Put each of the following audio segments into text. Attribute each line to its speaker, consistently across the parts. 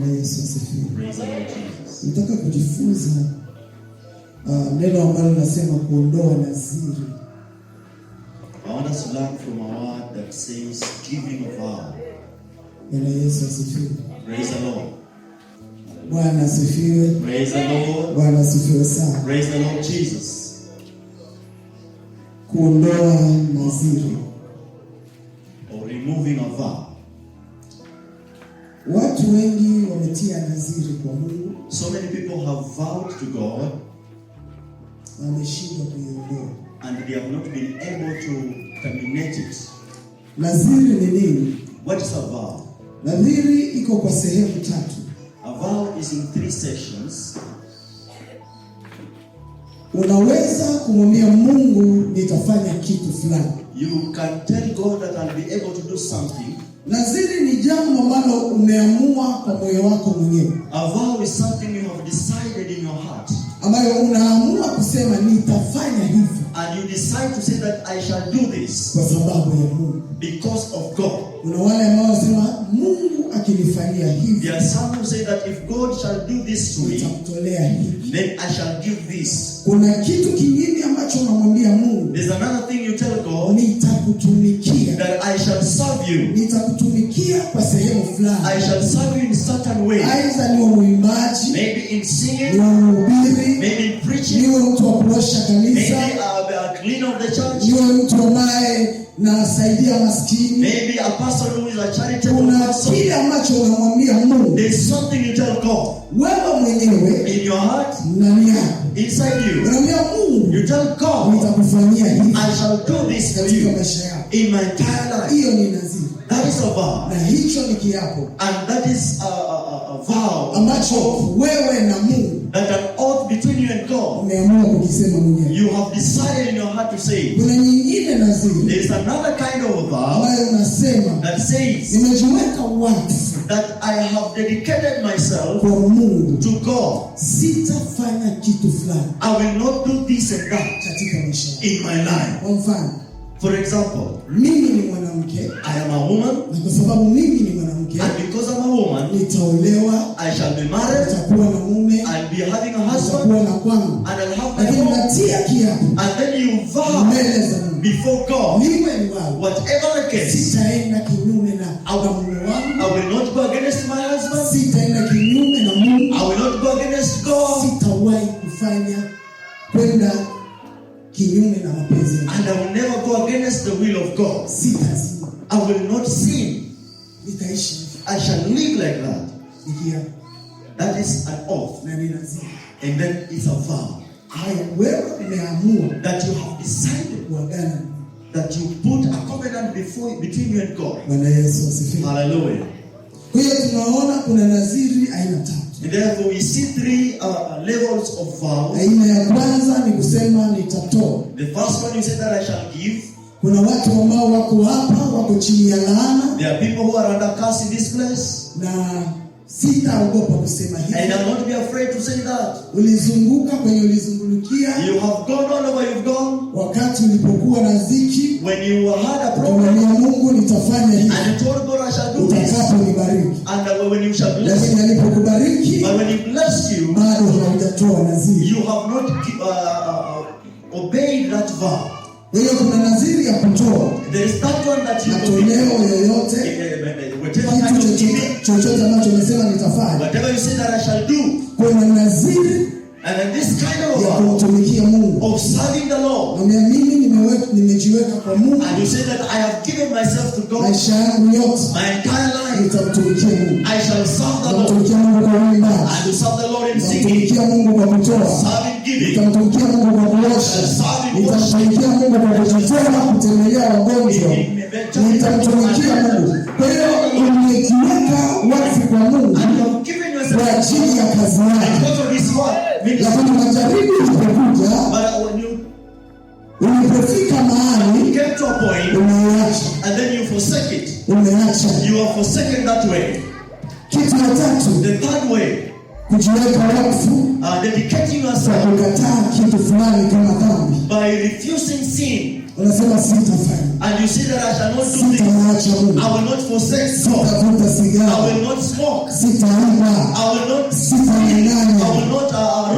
Speaker 1: Yesu asifiwe.
Speaker 2: Praise the Lord Jesus.
Speaker 1: Nataka kujifunza neno ambalo linasema kuondoa naziri.
Speaker 2: I want us to learn from a word that says giving a vow.
Speaker 1: Yesu asifiwe.
Speaker 2: Praise the Lord.
Speaker 1: Bwana asifiwe.
Speaker 2: Praise the Lord.
Speaker 1: Bwana asifiwe sana.
Speaker 2: Praise the Lord Jesus.
Speaker 1: Kuondoa naziri.
Speaker 2: Or removing a vow.
Speaker 1: Watu wengi wametia naziri kwa Mungu.
Speaker 2: So many people have vowed to God
Speaker 1: Wameshindwa kuiondoa.
Speaker 2: and they have not been able to terminate it.
Speaker 1: Naziri ni nini?
Speaker 2: What is a vow?
Speaker 1: Nadhiri iko kwa sehemu tatu.
Speaker 2: A vow is in 3 sections.
Speaker 1: Unaweza kumwambia Mungu nitafanya kitu fulani.
Speaker 2: You can tell God that I'll be able to do something.
Speaker 1: Naziri ni jambo ambalo umeamua kwa moyo wako mwenyewe.
Speaker 2: A vow is something you have decided in your heart.
Speaker 1: Ambayo unaamua kusema nitafanya hivi.
Speaker 2: And you decide to say that I shall do this.
Speaker 1: Kwa sababu ya Mungu.
Speaker 2: Because of God.
Speaker 1: Kuna wale ambao wanasema Mungu akinifanyia hivi.
Speaker 2: There are some who say that if God shall do this to me,
Speaker 1: nitamtolea hivi.
Speaker 2: then I shall give this.
Speaker 1: Kuna kitu kingine ambacho unamwambia Mungu.
Speaker 2: There's another thing you tell God.
Speaker 1: Nitakutumikia.
Speaker 2: That I shall serve you.
Speaker 1: Nitakutumikia kwa sehemu fulani.
Speaker 2: I shall serve you in certain way.
Speaker 1: Aidha niwe mwimbaji.
Speaker 2: Maybe in singing.
Speaker 1: Niwe mhubiri.
Speaker 2: Maybe in preaching.
Speaker 1: Niwe mtu wa kuosha kanisa.
Speaker 2: Maybe a cleaner of the church.
Speaker 1: Niwe mtu ambaye nasaidia maskini.
Speaker 2: Maybe a person who is a charitable
Speaker 1: kuna
Speaker 2: person.
Speaker 1: Kile ambacho unamwambia Mungu.
Speaker 2: There's something you tell God.
Speaker 1: Wewe mwenyewe
Speaker 2: in your heart,
Speaker 1: ndani yako,
Speaker 2: inside you.
Speaker 1: Unamwambia Mungu,
Speaker 2: you tell God,
Speaker 1: nitakufanyia hivi.
Speaker 2: I shall do this for you in my entire life.
Speaker 1: Hiyo ni naziri.
Speaker 2: That is a vow.
Speaker 1: Na hicho ni kiapo.
Speaker 2: And that is a vow
Speaker 1: ambacho wewe na Mungu,
Speaker 2: that an oath between you and God.
Speaker 1: Umeamua kukisema mwenyewe.
Speaker 2: You have decided in your heart to say.
Speaker 1: Kuna nyingine naziri.
Speaker 2: There is another kind of vow
Speaker 1: ambayo unasema
Speaker 2: that says
Speaker 1: nimejiweka wakfu
Speaker 2: that I have dedicated myself
Speaker 1: kwa Mungu
Speaker 2: to God.
Speaker 1: Sitafanya kitu fulani.
Speaker 2: I will not do this and that
Speaker 1: katika maisha
Speaker 2: in my life.
Speaker 1: Kwa mfano,
Speaker 2: for example,
Speaker 1: mimi ni mwanamke,
Speaker 2: I am a woman,
Speaker 1: na kwa sababu mimi ni mwanamke,
Speaker 2: and because I'm a woman,
Speaker 1: nitaolewa,
Speaker 2: I shall be married,
Speaker 1: nitakuwa na mume,
Speaker 2: I'll be having a husband,
Speaker 1: nitakuwa na kwangu,
Speaker 2: and I'll have my
Speaker 1: lakini
Speaker 2: home.
Speaker 1: natia kiapo,
Speaker 2: And then you vow
Speaker 1: mbele za Mungu,
Speaker 2: before God,
Speaker 1: niwe ni wao,
Speaker 2: whatever the case,
Speaker 1: sitaenda kinyume na mume wangu,
Speaker 2: I will not go against my husband,
Speaker 1: sitaenda kinyume na Mungu,
Speaker 2: I will not go against God,
Speaker 1: sitawahi kufanya kwenda kinyume na mapenzi yake,
Speaker 2: and I will never go against the will of God.
Speaker 1: Sitazini,
Speaker 2: I will not sin.
Speaker 1: Nitaishi,
Speaker 2: I shall live like that.
Speaker 1: Nikia,
Speaker 2: that is an oath,
Speaker 1: na ninazini,
Speaker 2: and then it's a vow.
Speaker 1: Wewe umeamua
Speaker 2: that you have decided
Speaker 1: kuagana,
Speaker 2: that you put a covenant between you and God.
Speaker 1: Bwana Yesu asifiwe.
Speaker 2: Hallelujah.
Speaker 1: Kwa hiyo tunaona kuna naziri aina tatu.
Speaker 2: And therefore we see 3 levels of vows.
Speaker 1: Aina ya kwanza ni kusema nitatoa.
Speaker 2: The first one you say that I shall give.
Speaker 1: Kuna watu ambao wako hapa wako chini ya laana.
Speaker 2: There are people who are under curse in this place.
Speaker 1: Na sitaogopa kusema hivi.
Speaker 2: And I'll not be afraid to say that.
Speaker 1: Ulizunguka kwenye ulizungulikia.
Speaker 2: You have gone all over you've gone.
Speaker 1: Wakati ulipokuwa na dhiki.
Speaker 2: When you had a problem.
Speaker 1: Ukamwambia Mungu nitafanya hivi.
Speaker 2: And you told God I shall do this.
Speaker 1: Utakaponibariki.
Speaker 2: And when you shall bless
Speaker 1: me. Lakini alipokubariki.
Speaker 2: But when he blessed you.
Speaker 1: Bado haujatoa naziri.
Speaker 2: You have not obeyed that vow.
Speaker 1: Kwa hiyo kuna naziri ya kutoa.
Speaker 2: There is that one that you
Speaker 1: matoleo yoyote. Chochote ambacho umesema nitafanya.
Speaker 2: Whatever you say that I shall do.
Speaker 1: Kuna naziri.
Speaker 2: And then this kind of
Speaker 1: ya kumtumikia Mungu.
Speaker 2: Of serving the Lord.
Speaker 1: Na mimi nimejiweka kwa Mungu.
Speaker 2: And you say that I have given myself to God.
Speaker 1: Maisha yangu yote.
Speaker 2: My entire life.
Speaker 1: Nitamtumikia Mungu.
Speaker 2: I shall serve the Lord.
Speaker 1: Nitamtumikia Mungu kwa uimbaji.
Speaker 2: I will serve the Lord in singing.
Speaker 1: Nitamtumikia Mungu kwa kutoa.
Speaker 2: Serving giving.
Speaker 1: Nitamtumikia Mungu kwa kuosha. Nitamtumikia Mungu kwa kujitoa kutembelea wagonjwa. Nitamtumikia Mungu. Kwa hiyo umejiweka wakfu kwa Mungu. Kwa ajili ya kazi yake. Lakini majaribu yalipokuja, ulipofika mahali, umeacha.
Speaker 2: And then you forsake it.
Speaker 1: Umeacha.
Speaker 2: You have forsaken that way.
Speaker 1: Kitu ya tatu,
Speaker 2: the third way,
Speaker 1: kujiweka wakfu,
Speaker 2: dedicating yourself,
Speaker 1: kukataa kitu fulani kama dhambi.
Speaker 2: By refusing sin.
Speaker 1: unasema sitafanya.
Speaker 2: And you say that I shall not do this. I will not forsake God.
Speaker 1: Sitavuta sigara.
Speaker 2: I will not smoke.
Speaker 1: Sitaiba.
Speaker 2: I will not
Speaker 1: sitanyang'anya.
Speaker 2: I will not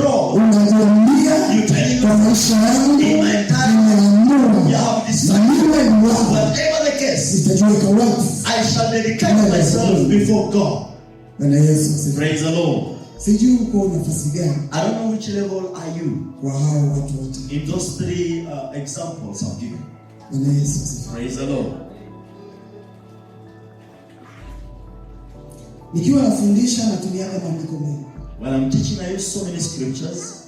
Speaker 2: rob.
Speaker 1: Unajiambia
Speaker 2: You telling
Speaker 1: kwa maisha yangu nimeamua na niwe ni wako.
Speaker 2: Whatever the case,
Speaker 1: nitajiweka wakfu.
Speaker 2: I shall dedicate myself before God.
Speaker 1: Bwana Yesu.
Speaker 2: Praise the Lord.
Speaker 1: Sijui uko nafasi gani?
Speaker 2: I don't know which level are you
Speaker 1: kwa hao watu wote.
Speaker 2: In those three examples I've given.
Speaker 1: Bwana Yesu.
Speaker 2: Praise the Lord.
Speaker 1: Nikiwa nafundisha natumia maandiko mengi.
Speaker 2: When I'm teaching, I use so many scriptures.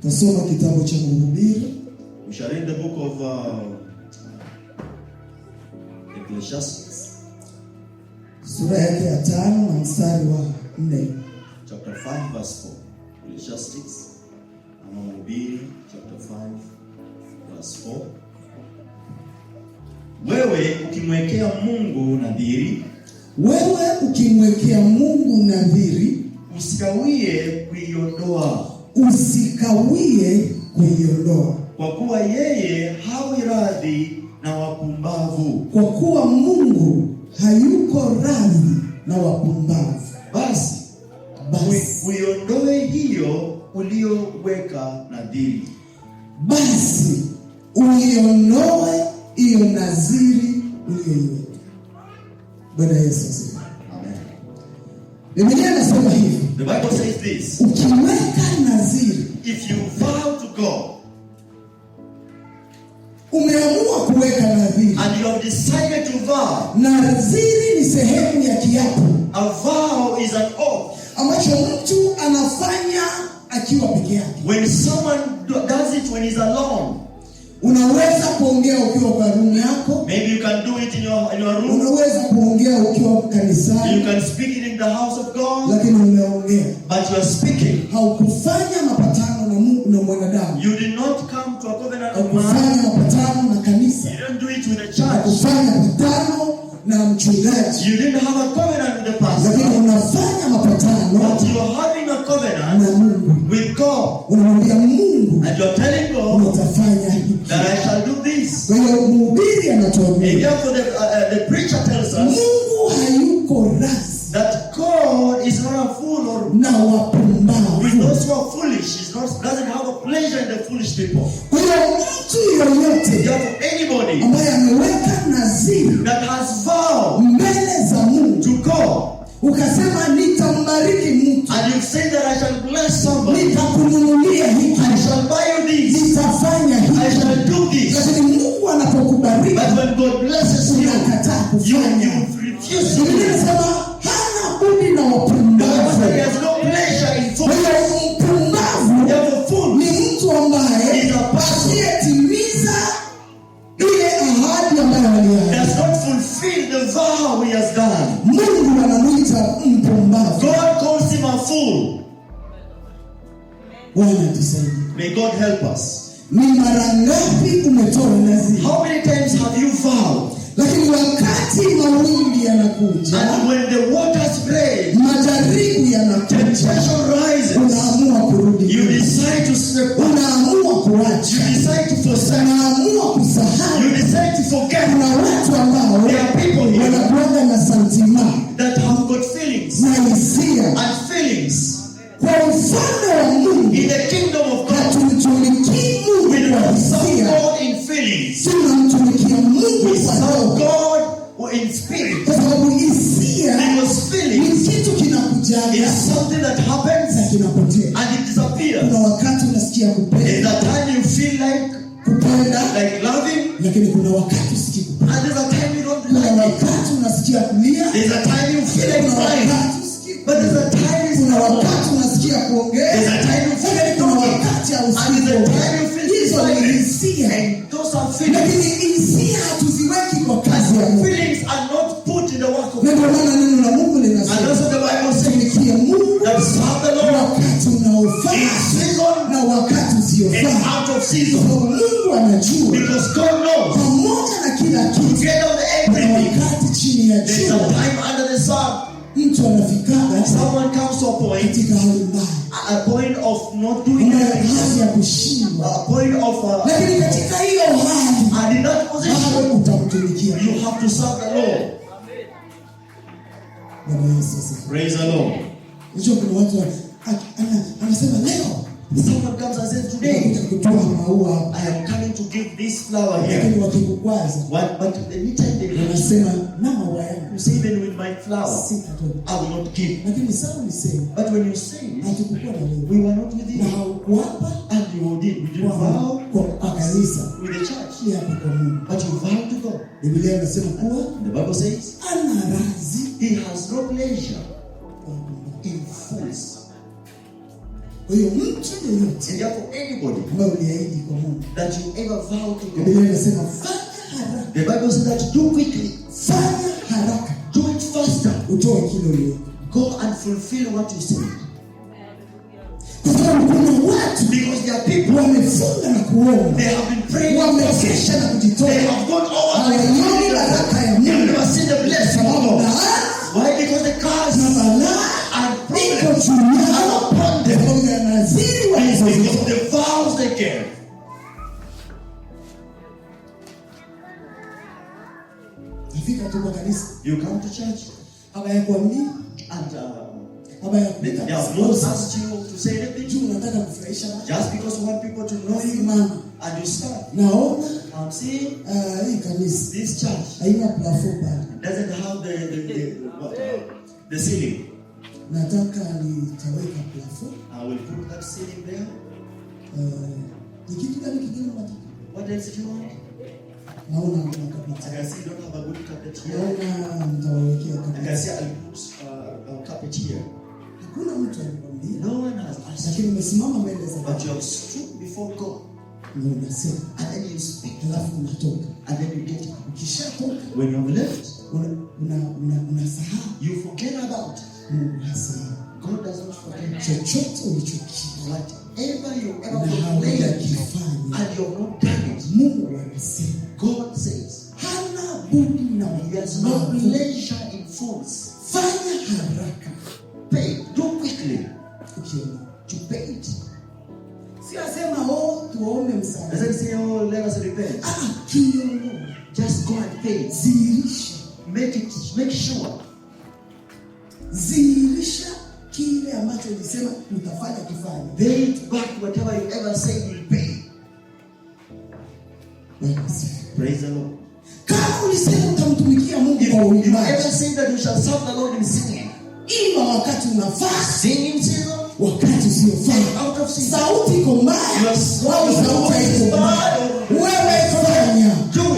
Speaker 1: Tasoma kitabu cha Mhubiri.
Speaker 2: We shall read the book of Ecclesiastes.
Speaker 1: Sura yake ya 5 na mstari wa 4.
Speaker 2: Chapter 5 verse 4. Ecclesiastes. Mhubiri chapter 5 verse 4. Wewe ukimwekea Mungu nadhiri, usikawie kuiondoa, kwa kuwa yeye hawi radhi na wapumbavu.
Speaker 1: Kwa kuwa Mungu hayuko radhi na wapumbavu.
Speaker 2: Basi uiondoe hiyo uliyoweka nadhiri.
Speaker 1: Basi uiondoe hiyo nadhiri uliyoiweka. Bwana Yesu asifiwe.
Speaker 2: Amen.
Speaker 1: Biblia inasema hivi.
Speaker 2: The Bible says this.
Speaker 1: Ukiweka nadhiri,
Speaker 2: if you vow to God,
Speaker 1: umeamua kuweka nadhiri,
Speaker 2: and you have decided to vow.
Speaker 1: Nadhiri ni sehemu ya kiapo.
Speaker 2: A vow is an oath
Speaker 1: ambacho mtu anafanya akiwa peke yake.
Speaker 2: When someone does it when he's alone.
Speaker 1: Unaweza kuongea ukiwa kwa room yako.
Speaker 2: Maybe you can do it in your room.
Speaker 1: Unaweza kuongea ukiwa kanisani.
Speaker 2: You can speak it in the house of God.
Speaker 1: Lakini umeongea.
Speaker 2: But you are speaking.
Speaker 1: Haukufanya mapatano na Mungu na mwanadamu.
Speaker 2: You did not come to a covenant of man.
Speaker 1: Haukufanya mapatano na kanisa.
Speaker 2: You didn't do it with the church.
Speaker 1: Haukufanya mapatano na mchungaji.
Speaker 2: You didn't have a covenant with the pastor.
Speaker 1: Lakini unafanya mapatano.
Speaker 2: But you are having a covenant
Speaker 1: na Mungu.
Speaker 2: With God.
Speaker 1: Unamwambia Mungu.
Speaker 2: And you are telling God.
Speaker 1: Utafanya hivi.
Speaker 2: That I shall do this.
Speaker 1: Kwa hiyo mhubiri anatuambia.
Speaker 2: And therefore the preacher tells us.
Speaker 1: Mungu hayuko radhi.
Speaker 2: That God is not a fool or
Speaker 1: na wapumbavu.
Speaker 2: With those who are foolish, doesn't have a pleasure in the foolish people.
Speaker 1: Kwa hiyo mtu yoyote,
Speaker 2: therefore anybody
Speaker 1: ambaye ameweka nadhiri
Speaker 2: that has vowed
Speaker 1: mbele za Mungu
Speaker 2: to God,
Speaker 1: ukasema nitambariki mtu,
Speaker 2: and you say that I shall bless somebody,
Speaker 1: nitakununulia hiki,
Speaker 2: I shall buy you this,
Speaker 1: nitafanya hiki,
Speaker 2: I shall do this.
Speaker 1: Lakini Mungu anapokubariki,
Speaker 2: but when God blesses you,
Speaker 1: unakataa kufanya.
Speaker 2: You refuse to.
Speaker 1: Hana budi na wapumbavu.
Speaker 2: There is no pleasure in fools.
Speaker 1: Mpumbavu ni mtu ambaye asiyetimiza ile ahadi ambayo aliahidi.
Speaker 2: Does not fulfill the vow he has done.
Speaker 1: Mungu anamuita mpumbavu.
Speaker 2: God calls him a fool.
Speaker 1: Bwana tusaidie.
Speaker 2: May God help us.
Speaker 1: Ni mara ngapi umetoa nadhiri?
Speaker 2: How many times have you vowed?
Speaker 1: Lakini wakati mawimbi yanakuja,
Speaker 2: and when the waters break,
Speaker 1: majaribu yanakuja,
Speaker 2: temptation rises,
Speaker 1: unaamua kurudi,
Speaker 2: you decide to step back,
Speaker 1: unaamua kuacha,
Speaker 2: you decide to forsake,
Speaker 1: unaamua kusahau,
Speaker 2: you decide to forget.
Speaker 1: Kuna watu ambao
Speaker 2: there are people here
Speaker 1: wanakuwa na santima
Speaker 2: that have got feelings
Speaker 1: na hisia
Speaker 2: and feelings.
Speaker 1: Kwa ufalme wa Mungu,
Speaker 2: in the kingdom of God,
Speaker 1: hatumtumikii Mungu
Speaker 2: we
Speaker 1: kwa
Speaker 2: don't serve
Speaker 1: hisia,
Speaker 2: God in feelings.
Speaker 1: tunamtumikia Mungu
Speaker 2: We
Speaker 1: kwa
Speaker 2: serve
Speaker 1: roho.
Speaker 2: God in spirit.
Speaker 1: Kwa sababu hisia
Speaker 2: because feelings
Speaker 1: ni kitu kinakujaga,
Speaker 2: is something that happens
Speaker 1: na kinapotea,
Speaker 2: and it disappears.
Speaker 1: Kuna wakati unasikia kupenda,
Speaker 2: there's a time you feel like
Speaker 1: kupenda,
Speaker 2: like loving,
Speaker 1: lakini kuna wakati usikii kupenda.
Speaker 2: and there's a time you don't
Speaker 1: Kuna
Speaker 2: like it.
Speaker 1: wakati unasikia kulia,
Speaker 2: There's a time you feel like crying, but there's a time it's
Speaker 1: kuna
Speaker 2: not.
Speaker 1: wakati unasikia kuongea,
Speaker 2: There's a time you feel like
Speaker 1: kuna
Speaker 2: talking,
Speaker 1: wakati
Speaker 2: and
Speaker 1: hausikii
Speaker 2: there's a
Speaker 1: kuongea.
Speaker 2: time you feel
Speaker 1: Hizo ni
Speaker 2: silent.
Speaker 1: hisia,
Speaker 2: And those are feelings.
Speaker 1: lakini hisia hatuziweki kwa kazi ya Mungu.
Speaker 2: Feelings are not put in the work of
Speaker 1: Ndio
Speaker 2: God.
Speaker 1: maana neno la Mungu
Speaker 2: And
Speaker 1: linasema,
Speaker 2: that's what the Bible says.
Speaker 1: tumikie Mungu
Speaker 2: That serve the Lord
Speaker 1: wakati unaofaa
Speaker 2: in season
Speaker 1: na wakati
Speaker 2: and
Speaker 1: usiofaa.
Speaker 2: out of season.
Speaker 1: Kwa Mungu anajua
Speaker 2: Because God knows.
Speaker 1: pamoja na kila kitu,
Speaker 2: Together with
Speaker 1: kuna
Speaker 2: everything,
Speaker 1: wakati chini ya
Speaker 2: there's a
Speaker 1: jua
Speaker 2: time under the sun.
Speaker 1: mtu anafikaga
Speaker 2: Someone comes to a point,
Speaker 1: katika hali mbaya,
Speaker 2: a point of not doing
Speaker 1: hali
Speaker 2: anything,
Speaker 1: ya kushindwa,
Speaker 2: a point of
Speaker 1: lakini katika hiyo hali
Speaker 2: and in that position
Speaker 1: bado utamtumikia.
Speaker 2: you have to serve the Lord.
Speaker 1: Bwana Yesu asifiwe.
Speaker 2: Praise the Lord.
Speaker 1: Hicho kuna watu anasema leo
Speaker 2: Someone comes and says, today
Speaker 1: kutoa maua hapa,
Speaker 2: I am coming to give this flower here.
Speaker 1: lakini wakikukwaza
Speaker 2: But anytime they
Speaker 1: wanasema na maua yangu
Speaker 2: you say, even with my flower
Speaker 1: sitatoa.
Speaker 2: I will not give.
Speaker 1: Lakini sawa ni sema
Speaker 2: But when you say it,
Speaker 1: hatukukuwa na wewe
Speaker 2: we were not with
Speaker 1: na
Speaker 2: you,
Speaker 1: haukuapa
Speaker 2: and you didn't vow
Speaker 1: kwa kanisa
Speaker 2: with the church,
Speaker 1: hii hapa kwa Mungu.
Speaker 2: but you vowed to God.
Speaker 1: Biblia inasema kuwa
Speaker 2: The Bible says
Speaker 1: ana radhi
Speaker 2: He has no pleasure in fools.
Speaker 1: Kwa hiyo mtu yeyote
Speaker 2: And therefore anybody
Speaker 1: ambaye uliahidi kwa Mungu,
Speaker 2: that you ever vow to God,
Speaker 1: Biblia inasema fanya haraka,
Speaker 2: the Bible says that do quickly,
Speaker 1: fanya haraka,
Speaker 2: do it faster,
Speaker 1: utoe kile uliahidi.
Speaker 2: go and fulfill what you said.
Speaker 1: Kwa sababu kuna watu
Speaker 2: Because there are people,
Speaker 1: wamefunga na kuomba,
Speaker 2: they have been praying,
Speaker 1: wamekesha na kujitoa,
Speaker 2: they have gone over
Speaker 1: hawaioni baraka ya
Speaker 2: they have
Speaker 1: Mungu
Speaker 2: never seen the blessing of
Speaker 1: sababu
Speaker 2: God.
Speaker 1: na
Speaker 2: Why? Because the curse
Speaker 1: na balaa
Speaker 2: and
Speaker 1: iko
Speaker 2: problems
Speaker 1: juu
Speaker 2: are
Speaker 1: yao
Speaker 2: upon them
Speaker 1: sababu ya nadhiri walizozitoa.
Speaker 2: because of the vows they gave.
Speaker 1: Nafika tu kwa kanisa,
Speaker 2: You come to church
Speaker 1: haba ya kuamini,
Speaker 2: and
Speaker 1: haba ya
Speaker 2: they
Speaker 1: kupita
Speaker 2: have not asked you to say anything.
Speaker 1: juu unataka kufurahisha watu.
Speaker 2: Just because you want people to know you
Speaker 1: Simama.
Speaker 2: and you start.
Speaker 1: Naona
Speaker 2: I'm seeing
Speaker 1: hii kanisa
Speaker 2: this church
Speaker 1: haina plafon pale.
Speaker 2: doesn't have the ceiling.
Speaker 1: Nataka nitaweka plafon.
Speaker 2: I will put that ceiling there.
Speaker 1: Ni kitu gani kingine unataka?
Speaker 2: What else do you want?
Speaker 1: Naona
Speaker 2: I
Speaker 1: mnakapita.
Speaker 2: can see you don't have a good carpet here.
Speaker 1: Naona mtawawekea
Speaker 2: I can
Speaker 1: kabisa.
Speaker 2: see I'll put a carpet here.
Speaker 1: Hakuna mtu alikwambia.
Speaker 2: No one has asked you,
Speaker 1: Lakini umesimama mbele za
Speaker 2: but
Speaker 1: watu
Speaker 2: you have stood before God
Speaker 1: na unasema,
Speaker 2: and then you speak
Speaker 1: halafu unatoka.
Speaker 2: and then you get up.
Speaker 1: Ukishatoka
Speaker 2: When you have left,
Speaker 1: unasahau.
Speaker 2: you forget about.
Speaker 1: Mungu hasahau.
Speaker 2: God does not forget.
Speaker 1: Chochote ulichokia
Speaker 2: Whatever you ever
Speaker 1: na
Speaker 2: complained
Speaker 1: haujakifanya,
Speaker 2: and you have not done it,
Speaker 1: Mungu anasema
Speaker 2: God says
Speaker 1: hana budi na
Speaker 2: He has no
Speaker 1: wapumbavu.
Speaker 2: pleasure in fools.
Speaker 1: Fanya haraka
Speaker 2: Pay, do quickly
Speaker 1: ukiona.
Speaker 2: to pay it.
Speaker 1: Si asema tuombe msaada.
Speaker 2: Doesn't say, oh, let us repent.
Speaker 1: Kiona.
Speaker 2: Just go and pay it.
Speaker 1: Zihirisha.
Speaker 2: Make sure.
Speaker 1: Zihirisha kile ambacho ulisema utafanya kifanye.
Speaker 2: Pay it back whatever you ever said you will pay. Praise the Lord.
Speaker 1: Kama ulisema utamtumikia Mungu
Speaker 2: If
Speaker 1: kwa
Speaker 2: you
Speaker 1: uimbaji,
Speaker 2: ever say that you shall serve the Lord in singing,
Speaker 1: ima wakati unafaa,
Speaker 2: sing in season,
Speaker 1: wakati usiofaa.
Speaker 2: out of season.
Speaker 1: Sauti iko mbaya au sauti haiko mbaya, wewe fanya,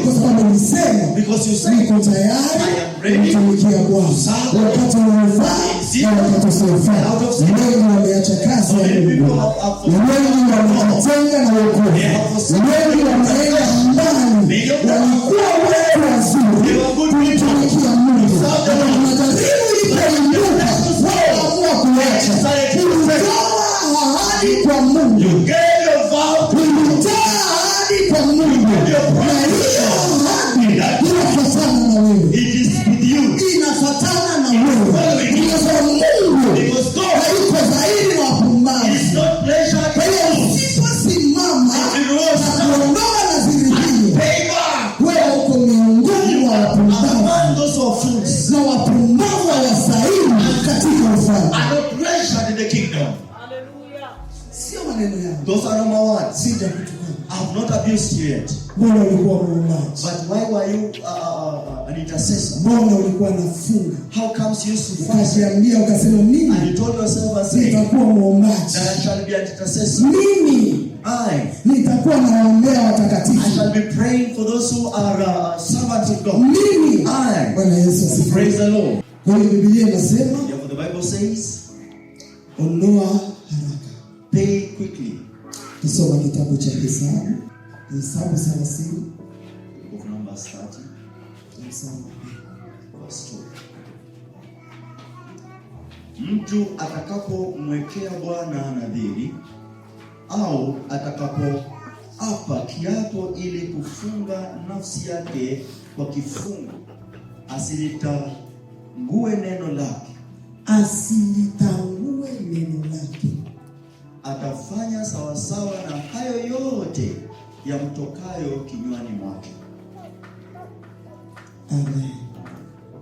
Speaker 1: kwa sababu ulisema
Speaker 2: Because you say,
Speaker 1: niko tayari kumtumikia Bwana wakati unaofaa na wakati usiofaa. Wengi wameacha kazi ya Mungu, wengi wamejitenga na wokovu, wengi wameenda mbali, walikuwa watu wazuri kumtumikia Mungu. Majaribu ilipoinuka, wakaamua kuacha. Ulitoa ahadi kwa Mungu,
Speaker 2: You gave your vow.
Speaker 1: ulitoa ahadi kwa Mungu, na hiyo ahadi inafuatana na wewe.
Speaker 2: It is with you.
Speaker 1: Inafuatana na wewe. Kwa sababu Mungu
Speaker 2: Because God
Speaker 1: hayuko zaidi na wapumbavu.
Speaker 2: is not pleasure
Speaker 1: Kwa hiyo
Speaker 2: in fools.
Speaker 1: usiposimama na kuondoa nadhiri hiyo,
Speaker 2: Pay back.
Speaker 1: wewe uko miongoni mwa wapumbavu
Speaker 2: Among those who are fools
Speaker 1: na wapumbavu hawastahili katika ufalme.
Speaker 2: are not pleasured in the kingdom.
Speaker 1: Sio maneno yangu,
Speaker 2: Those are number one.
Speaker 1: sija kutukana.
Speaker 2: I have not abused you yet.
Speaker 1: Mbona ulikuwa muombaji?
Speaker 2: But why were you an intercessor?
Speaker 1: Mbona ulikuwa nafunga?
Speaker 2: How comes you used to fast?
Speaker 1: Ukajiambia ukasema mimi
Speaker 2: And you told yourself and said
Speaker 1: nitakuwa muombaji.
Speaker 2: that I shall be an intercessor.
Speaker 1: Mimi
Speaker 2: I
Speaker 1: nitakuwa nawaombea watakatifu.
Speaker 2: shall be praying for those who are servants of God.
Speaker 1: Mimi.
Speaker 2: I
Speaker 1: Bwana Yesu asifiwe.
Speaker 2: praise the Lord.
Speaker 1: Kwa hiyo Biblia inasema
Speaker 2: Therefore the Bible says,
Speaker 1: ondoa haraka.
Speaker 2: pay quickly.
Speaker 1: Tusoma kitabu cha Hesabu. Hesabu 30.
Speaker 2: Book of Numbers 30,
Speaker 1: Hesabu.
Speaker 2: verse 2. Mtu atakapomwekea Bwana nadhiri au atakapoapa kiapo ili kufunga nafsi yake kwa kifungo, asilitangue neno lake,
Speaker 1: asilitangue neno lake.
Speaker 2: Atafanya sawasawa na hayo yote yamtokayo kinywani mwake.
Speaker 1: Amen.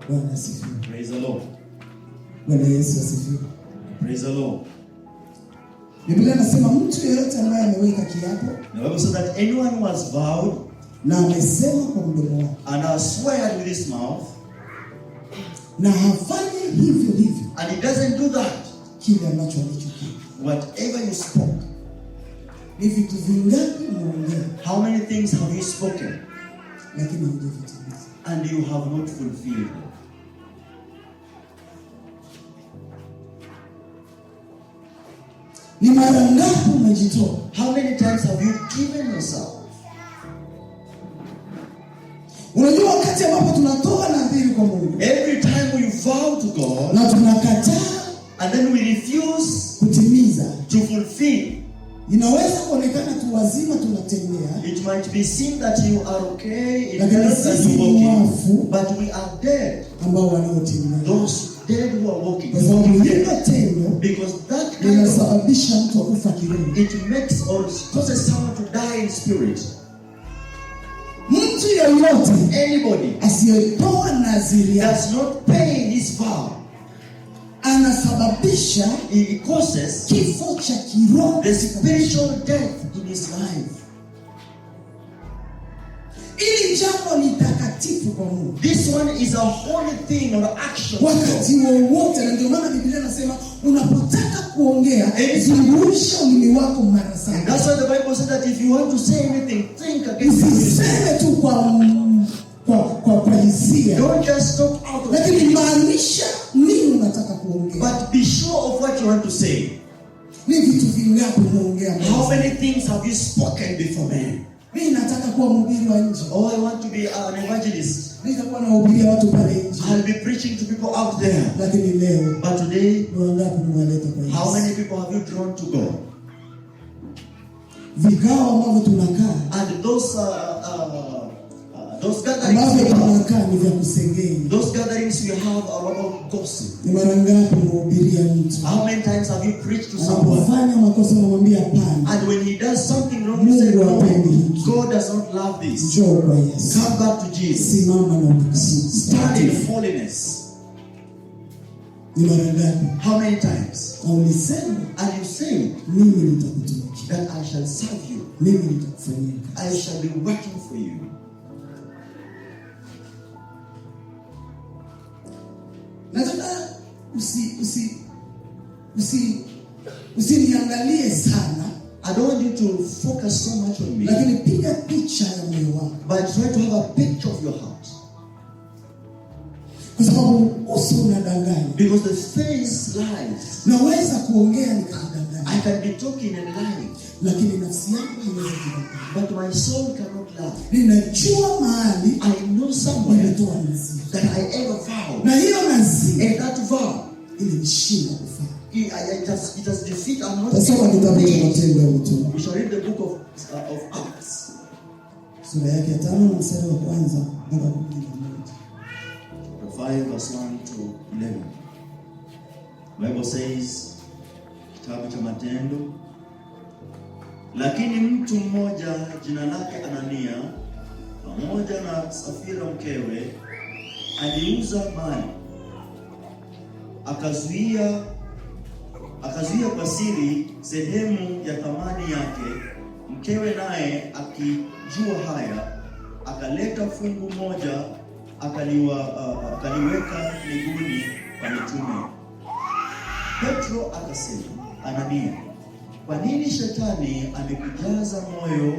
Speaker 1: Bwana asifiwe.
Speaker 2: Praise the Lord.
Speaker 1: Bwana Yesu asifiwe.
Speaker 2: Praise the Lord.
Speaker 1: Biblia inasema mtu yeyote ambaye ameweka kiapo,
Speaker 2: The Bible says that anyone who has vowed
Speaker 1: na amesema kwa mdomo wake,
Speaker 2: and has sworn with his mouth,
Speaker 1: na hafanye hivyo hivyo,
Speaker 2: and he doesn't do that,
Speaker 1: kile ambacho alichokisema.
Speaker 2: whatever you spoke.
Speaker 1: Ni vitu vingapi umeongea
Speaker 2: How many things have you spoken
Speaker 1: lakini hujavitimiza?
Speaker 2: and you have not fulfilled them?
Speaker 1: Ni mara ngapi umejitoa?
Speaker 2: How many times have you given yourself?
Speaker 1: Unajua wakati ambapo tunatoa nadhiri kwa Mungu,
Speaker 2: Every time we vow to God
Speaker 1: na tunakataa
Speaker 2: and then we refuse
Speaker 1: kutimiza,
Speaker 2: to fulfill,
Speaker 1: inaweza kuonekana tu wazima tunatembea,
Speaker 2: it might be seen that you are okay in
Speaker 1: lakini
Speaker 2: health and
Speaker 1: sisi
Speaker 2: you're
Speaker 1: ni
Speaker 2: walking,
Speaker 1: wafu
Speaker 2: but we are dead.
Speaker 1: ambao wanaotimiza.
Speaker 2: Those dead who are walking,
Speaker 1: Kwa sababu hilo
Speaker 2: dead.
Speaker 1: tendo
Speaker 2: Because that kind of,
Speaker 1: linasababisha mtu kufa kiroho.
Speaker 2: it makes or causes someone to die in spirit.
Speaker 1: Mtu yeyote
Speaker 2: Anybody
Speaker 1: asiyetoa nadhiri yake
Speaker 2: does not pay his vow,
Speaker 1: anasababisha
Speaker 2: it causes
Speaker 1: kifo cha kiroho.
Speaker 2: the spiritual death in his life.
Speaker 1: Ili jambo ni takatifu kwa Mungu.
Speaker 2: This one is a holy thing or action.
Speaker 1: Wakati wowote, na ndio maana Biblia inasema unapotaka kuongea, zungusha ulimi wako mara
Speaker 2: And
Speaker 1: saba.
Speaker 2: that's why the Bible says that if you want to say anything, think against it.
Speaker 1: Usiseme tu kwa hisia,
Speaker 2: Don't just talk out of
Speaker 1: lakini
Speaker 2: it,
Speaker 1: maanisha nini unataka kuongea.
Speaker 2: but be sure of what you want to say.
Speaker 1: Ni vitu vingapi umeongea?
Speaker 2: How many things have you spoken before men?
Speaker 1: Mimi nataka kuwa mhubiri wa nje.
Speaker 2: Oh, I want to be an evangelist.
Speaker 1: Nitakuwa nahubiria watu pale nje.
Speaker 2: I'll be preaching to people out there.
Speaker 1: Lakini leo
Speaker 2: But today,
Speaker 1: ni wangapi mwaleta kwa Yesu?
Speaker 2: how many people have you drawn to God?
Speaker 1: Vikao ambavyo tunakaa,
Speaker 2: And those
Speaker 1: ambavyo
Speaker 2: gatherings,
Speaker 1: tunakaa ni vya kusengenya.
Speaker 2: we have are about gossip.
Speaker 1: Ni mara ngapi mhubiria mtu
Speaker 2: How many times have you preached to someone?
Speaker 1: anapofanya makosa unamwambia hapana,
Speaker 2: And when he does something wrong, you say,
Speaker 1: Mungu
Speaker 2: no,
Speaker 1: hapendi hiki.
Speaker 2: God does not love this.
Speaker 1: Njoo kwa Yesu.
Speaker 2: Come back to Jesus.
Speaker 1: Simama na utakatifu.
Speaker 2: Stand in holiness.
Speaker 1: Ni mara ngapi
Speaker 2: How many times?
Speaker 1: na ulisema
Speaker 2: And you say
Speaker 1: mimi nitakutumikia,
Speaker 2: that I shall serve you.
Speaker 1: mimi nitakufanyia kazi.
Speaker 2: I shall be working for you.
Speaker 1: Nataka usiniangalie sana,
Speaker 2: I don't want you to focus so much on me,
Speaker 1: lakini piga picha ya moyo wako,
Speaker 2: but try to have a picture of your heart.
Speaker 1: kwa sababu uso unadanganya.
Speaker 2: Because the face lies.
Speaker 1: Naweza kuongea nikadanganya,
Speaker 2: I can be talking and lying,
Speaker 1: lakini nafsi yangu haiwezi kudanganya.
Speaker 2: but my soul cannot lie.
Speaker 1: Ninajua mahali
Speaker 2: I know somewhere
Speaker 1: nimetoa naziri,
Speaker 2: that I ever vowed,
Speaker 1: na hiyo naziri
Speaker 2: and that vow,
Speaker 1: ilinishinda kufanya.
Speaker 2: it has defeated. I'm not
Speaker 1: Tasoma kitabu cha
Speaker 2: able to.
Speaker 1: Matendo ya Mitume
Speaker 2: We shall read the book of Acts,
Speaker 1: sura yake ya 5 na mstari wa kwanza mpaka 11.
Speaker 2: 5 verse 1 to 11. The Bible says, kitabu cha Matendo, lakini mtu mmoja jina lake Anania pamoja na Safira mkewe aliuza mali, akazuia kwa siri sehemu ya thamani yake. Mkewe naye akijua haya, akaleta fungu moja akaliweka miguuni pa mitume. Petro akasema, Anania, kwa nini shetani amekujaza moyo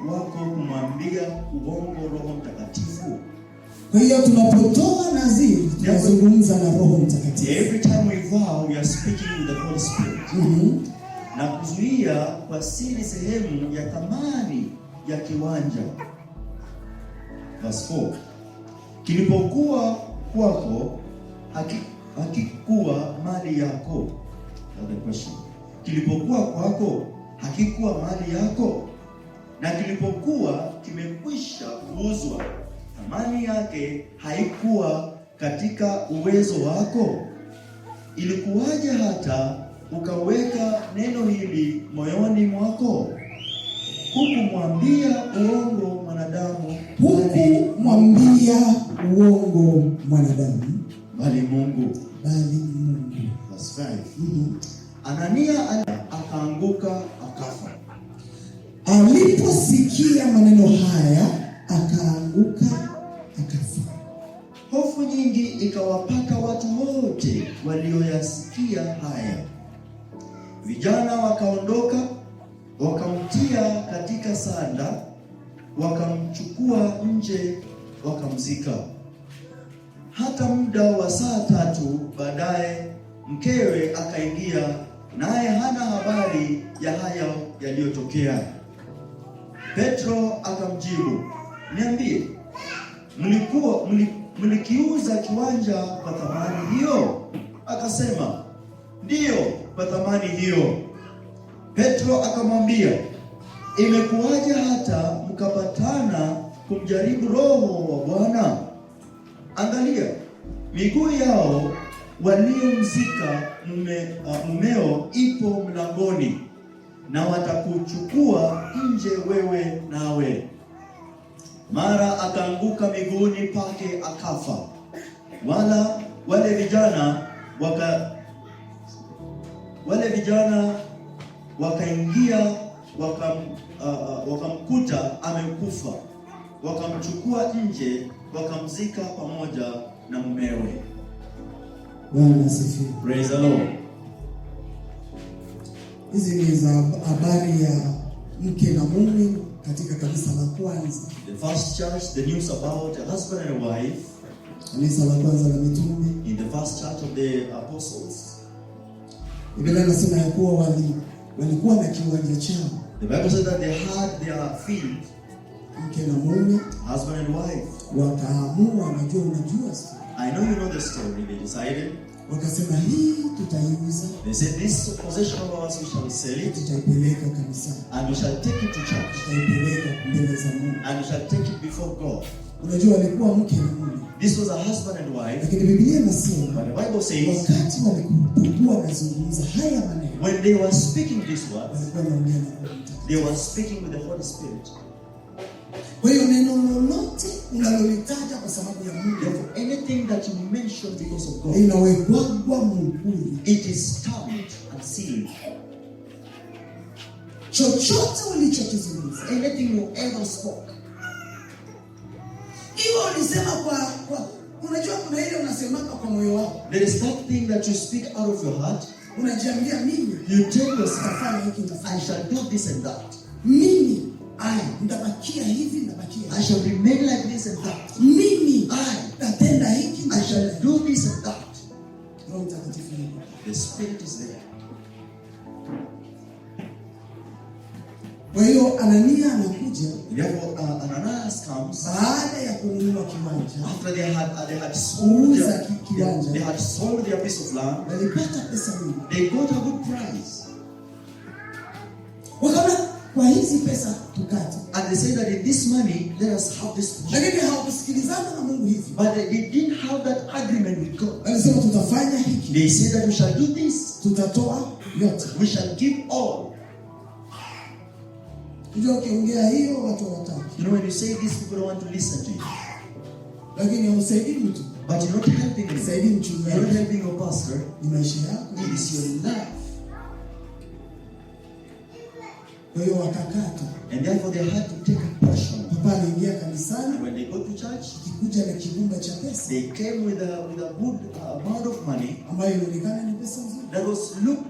Speaker 2: wako kumwambia uongo Roho Mtakatifu?
Speaker 1: Kwa hiyo tunapotoa naziri tunazungumza na Roho Mtakatifu.
Speaker 2: Every time we vow, we are speaking with the Holy Spirit. Na kuzuia kwa siri sehemu ya thamani ya kiwanja. Verse 4. Kilipokuwa kwako hakikuwa mali yako. Another question. Kilipokuwa kwako hakikuwa mali yako, na kilipokuwa kimekwisha kuuzwa, thamani yake haikuwa katika uwezo wako. ilikuwaje hata ukaweka neno hili moyoni mwako? Hukumwambia uongo mwanadamu, bali Mungu. Verse 5. Anania akaanguka akafa.
Speaker 1: Aliposikia maneno haya akaanguka akafa.
Speaker 2: Hofu nyingi ikawapata watu wote walioyasikia haya. Vijana wakaondoka, wakamtia katika sanda, wakamchukua nje, wakamzika. Hata muda wa saa 3 baadaye mkewe akaingia, naye hana habari ya haya yaliyotokea. Petro akamjibu, niambie, mlikiuza kiwanja kwa thamani hiyo? Akasema, ndiyo, kwa thamani hiyo. Petro akamwambia, imekuwaje hata mkapatana kumjaribu Roho wa Bwana? Angalia, miguu yao waliomzika mumeo ipo mlangoni, na watakuchukua nje wewe nawe. Mara akaanguka miguuni pake akafa. Wale vijana wakaingia, wakamkuta amekufa, wakamchukua nje, wakamzika pamoja na mumewe.
Speaker 1: Bwana asifiwe.
Speaker 2: Praise the Lord.
Speaker 1: Hizi ni za habari ya mke na mume katika kanisa la kwanza.
Speaker 2: The first church, the news about a husband and a wife.
Speaker 1: Kanisa la kwanza la mitume.
Speaker 2: In the first church of the apostles.
Speaker 1: Biblia inasema ya kuwa walikuwa na kiwanja chao.
Speaker 2: The Bible said that they had their field.
Speaker 1: Mke na mume,
Speaker 2: husband and wife.
Speaker 1: Wakaamua, unajua.
Speaker 2: I know you know the story. They decided.
Speaker 1: Wakasema hii tutaiuza.
Speaker 2: They said this possession of ours we shall sell it.
Speaker 1: Tutaipeleka kanisani.
Speaker 2: And we shall take it to church.
Speaker 1: Tutaipeleka mbele za Mungu.
Speaker 2: And we shall take it before God.
Speaker 1: Unajua walikuwa mke na mume.
Speaker 2: This was a husband and wife.
Speaker 1: Lakini Biblia inasema,
Speaker 2: but the Bible says,
Speaker 1: wakati walikuwa wanazungumza haya maneno,
Speaker 2: when they were speaking this word,
Speaker 1: walikuwa wanaongea na Mungu.
Speaker 2: They were speaking with the Holy Spirit.
Speaker 1: Kwa hiyo neno lolote unalolitaja kwa sababu ya Mungu,
Speaker 2: therefore anything that you mention because of God,
Speaker 1: inawekwa muhuri.
Speaker 2: It is stamped and sealed.
Speaker 1: Chochote ulichokizungumza,
Speaker 2: anything you ever spoke,
Speaker 1: hiyo ulisema kwa unajua kuna ile unasemaka kwa moyo wako.
Speaker 2: There is that thing that you speak out of your heart.
Speaker 1: Unajiambia mimi,
Speaker 2: you tell yourself,
Speaker 1: nitafanya hiki,
Speaker 2: I shall do this and that.
Speaker 1: Mimi nitabakia hivi,
Speaker 2: I shall remain like this and that.
Speaker 1: Mimi natenda hiki,
Speaker 2: I shall do this and that.
Speaker 1: Roho Mtakatifu,
Speaker 2: the Spirit is there.
Speaker 1: Kwa hiyo Anania anakuja.
Speaker 2: Therefore Ananias comes
Speaker 1: baada ya kununua kiwanja.
Speaker 2: After they had sold
Speaker 1: kiwanja,
Speaker 2: they had sold their piece of land.
Speaker 1: Walipata pesa nyingi.
Speaker 2: They got a good price.
Speaker 1: Wakaona kwa hizi pesa tukate.
Speaker 2: And they said that in this money let us have this.
Speaker 1: Lakini hawakusikilizana na Mungu hivi.
Speaker 2: But they didn't have that agreement with God.
Speaker 1: Walisema tutafanya hiki.
Speaker 2: They said that we shall do this.
Speaker 1: Tutatoa yote.
Speaker 2: We shall give all.
Speaker 1: Ndio ukiongea hiyo watu wataki.
Speaker 2: You know, when you say this, people don't want to listen to you.
Speaker 1: Lakini hausaidii mtu.
Speaker 2: But you're not helping them.
Speaker 1: Saidii mchungaji.
Speaker 2: You're not helping your pastor.
Speaker 1: Ni maisha yako.
Speaker 2: It is your life.
Speaker 1: Kwa hiyo wakakata.
Speaker 2: And therefore they had to take a portion.
Speaker 1: Papa anaingia kanisani.
Speaker 2: When they go to church,
Speaker 1: kikuja na kibumba cha pesa.
Speaker 2: They came with a good amount of money.
Speaker 1: Ambayo inaonekana ni pesa nzuri.
Speaker 2: That was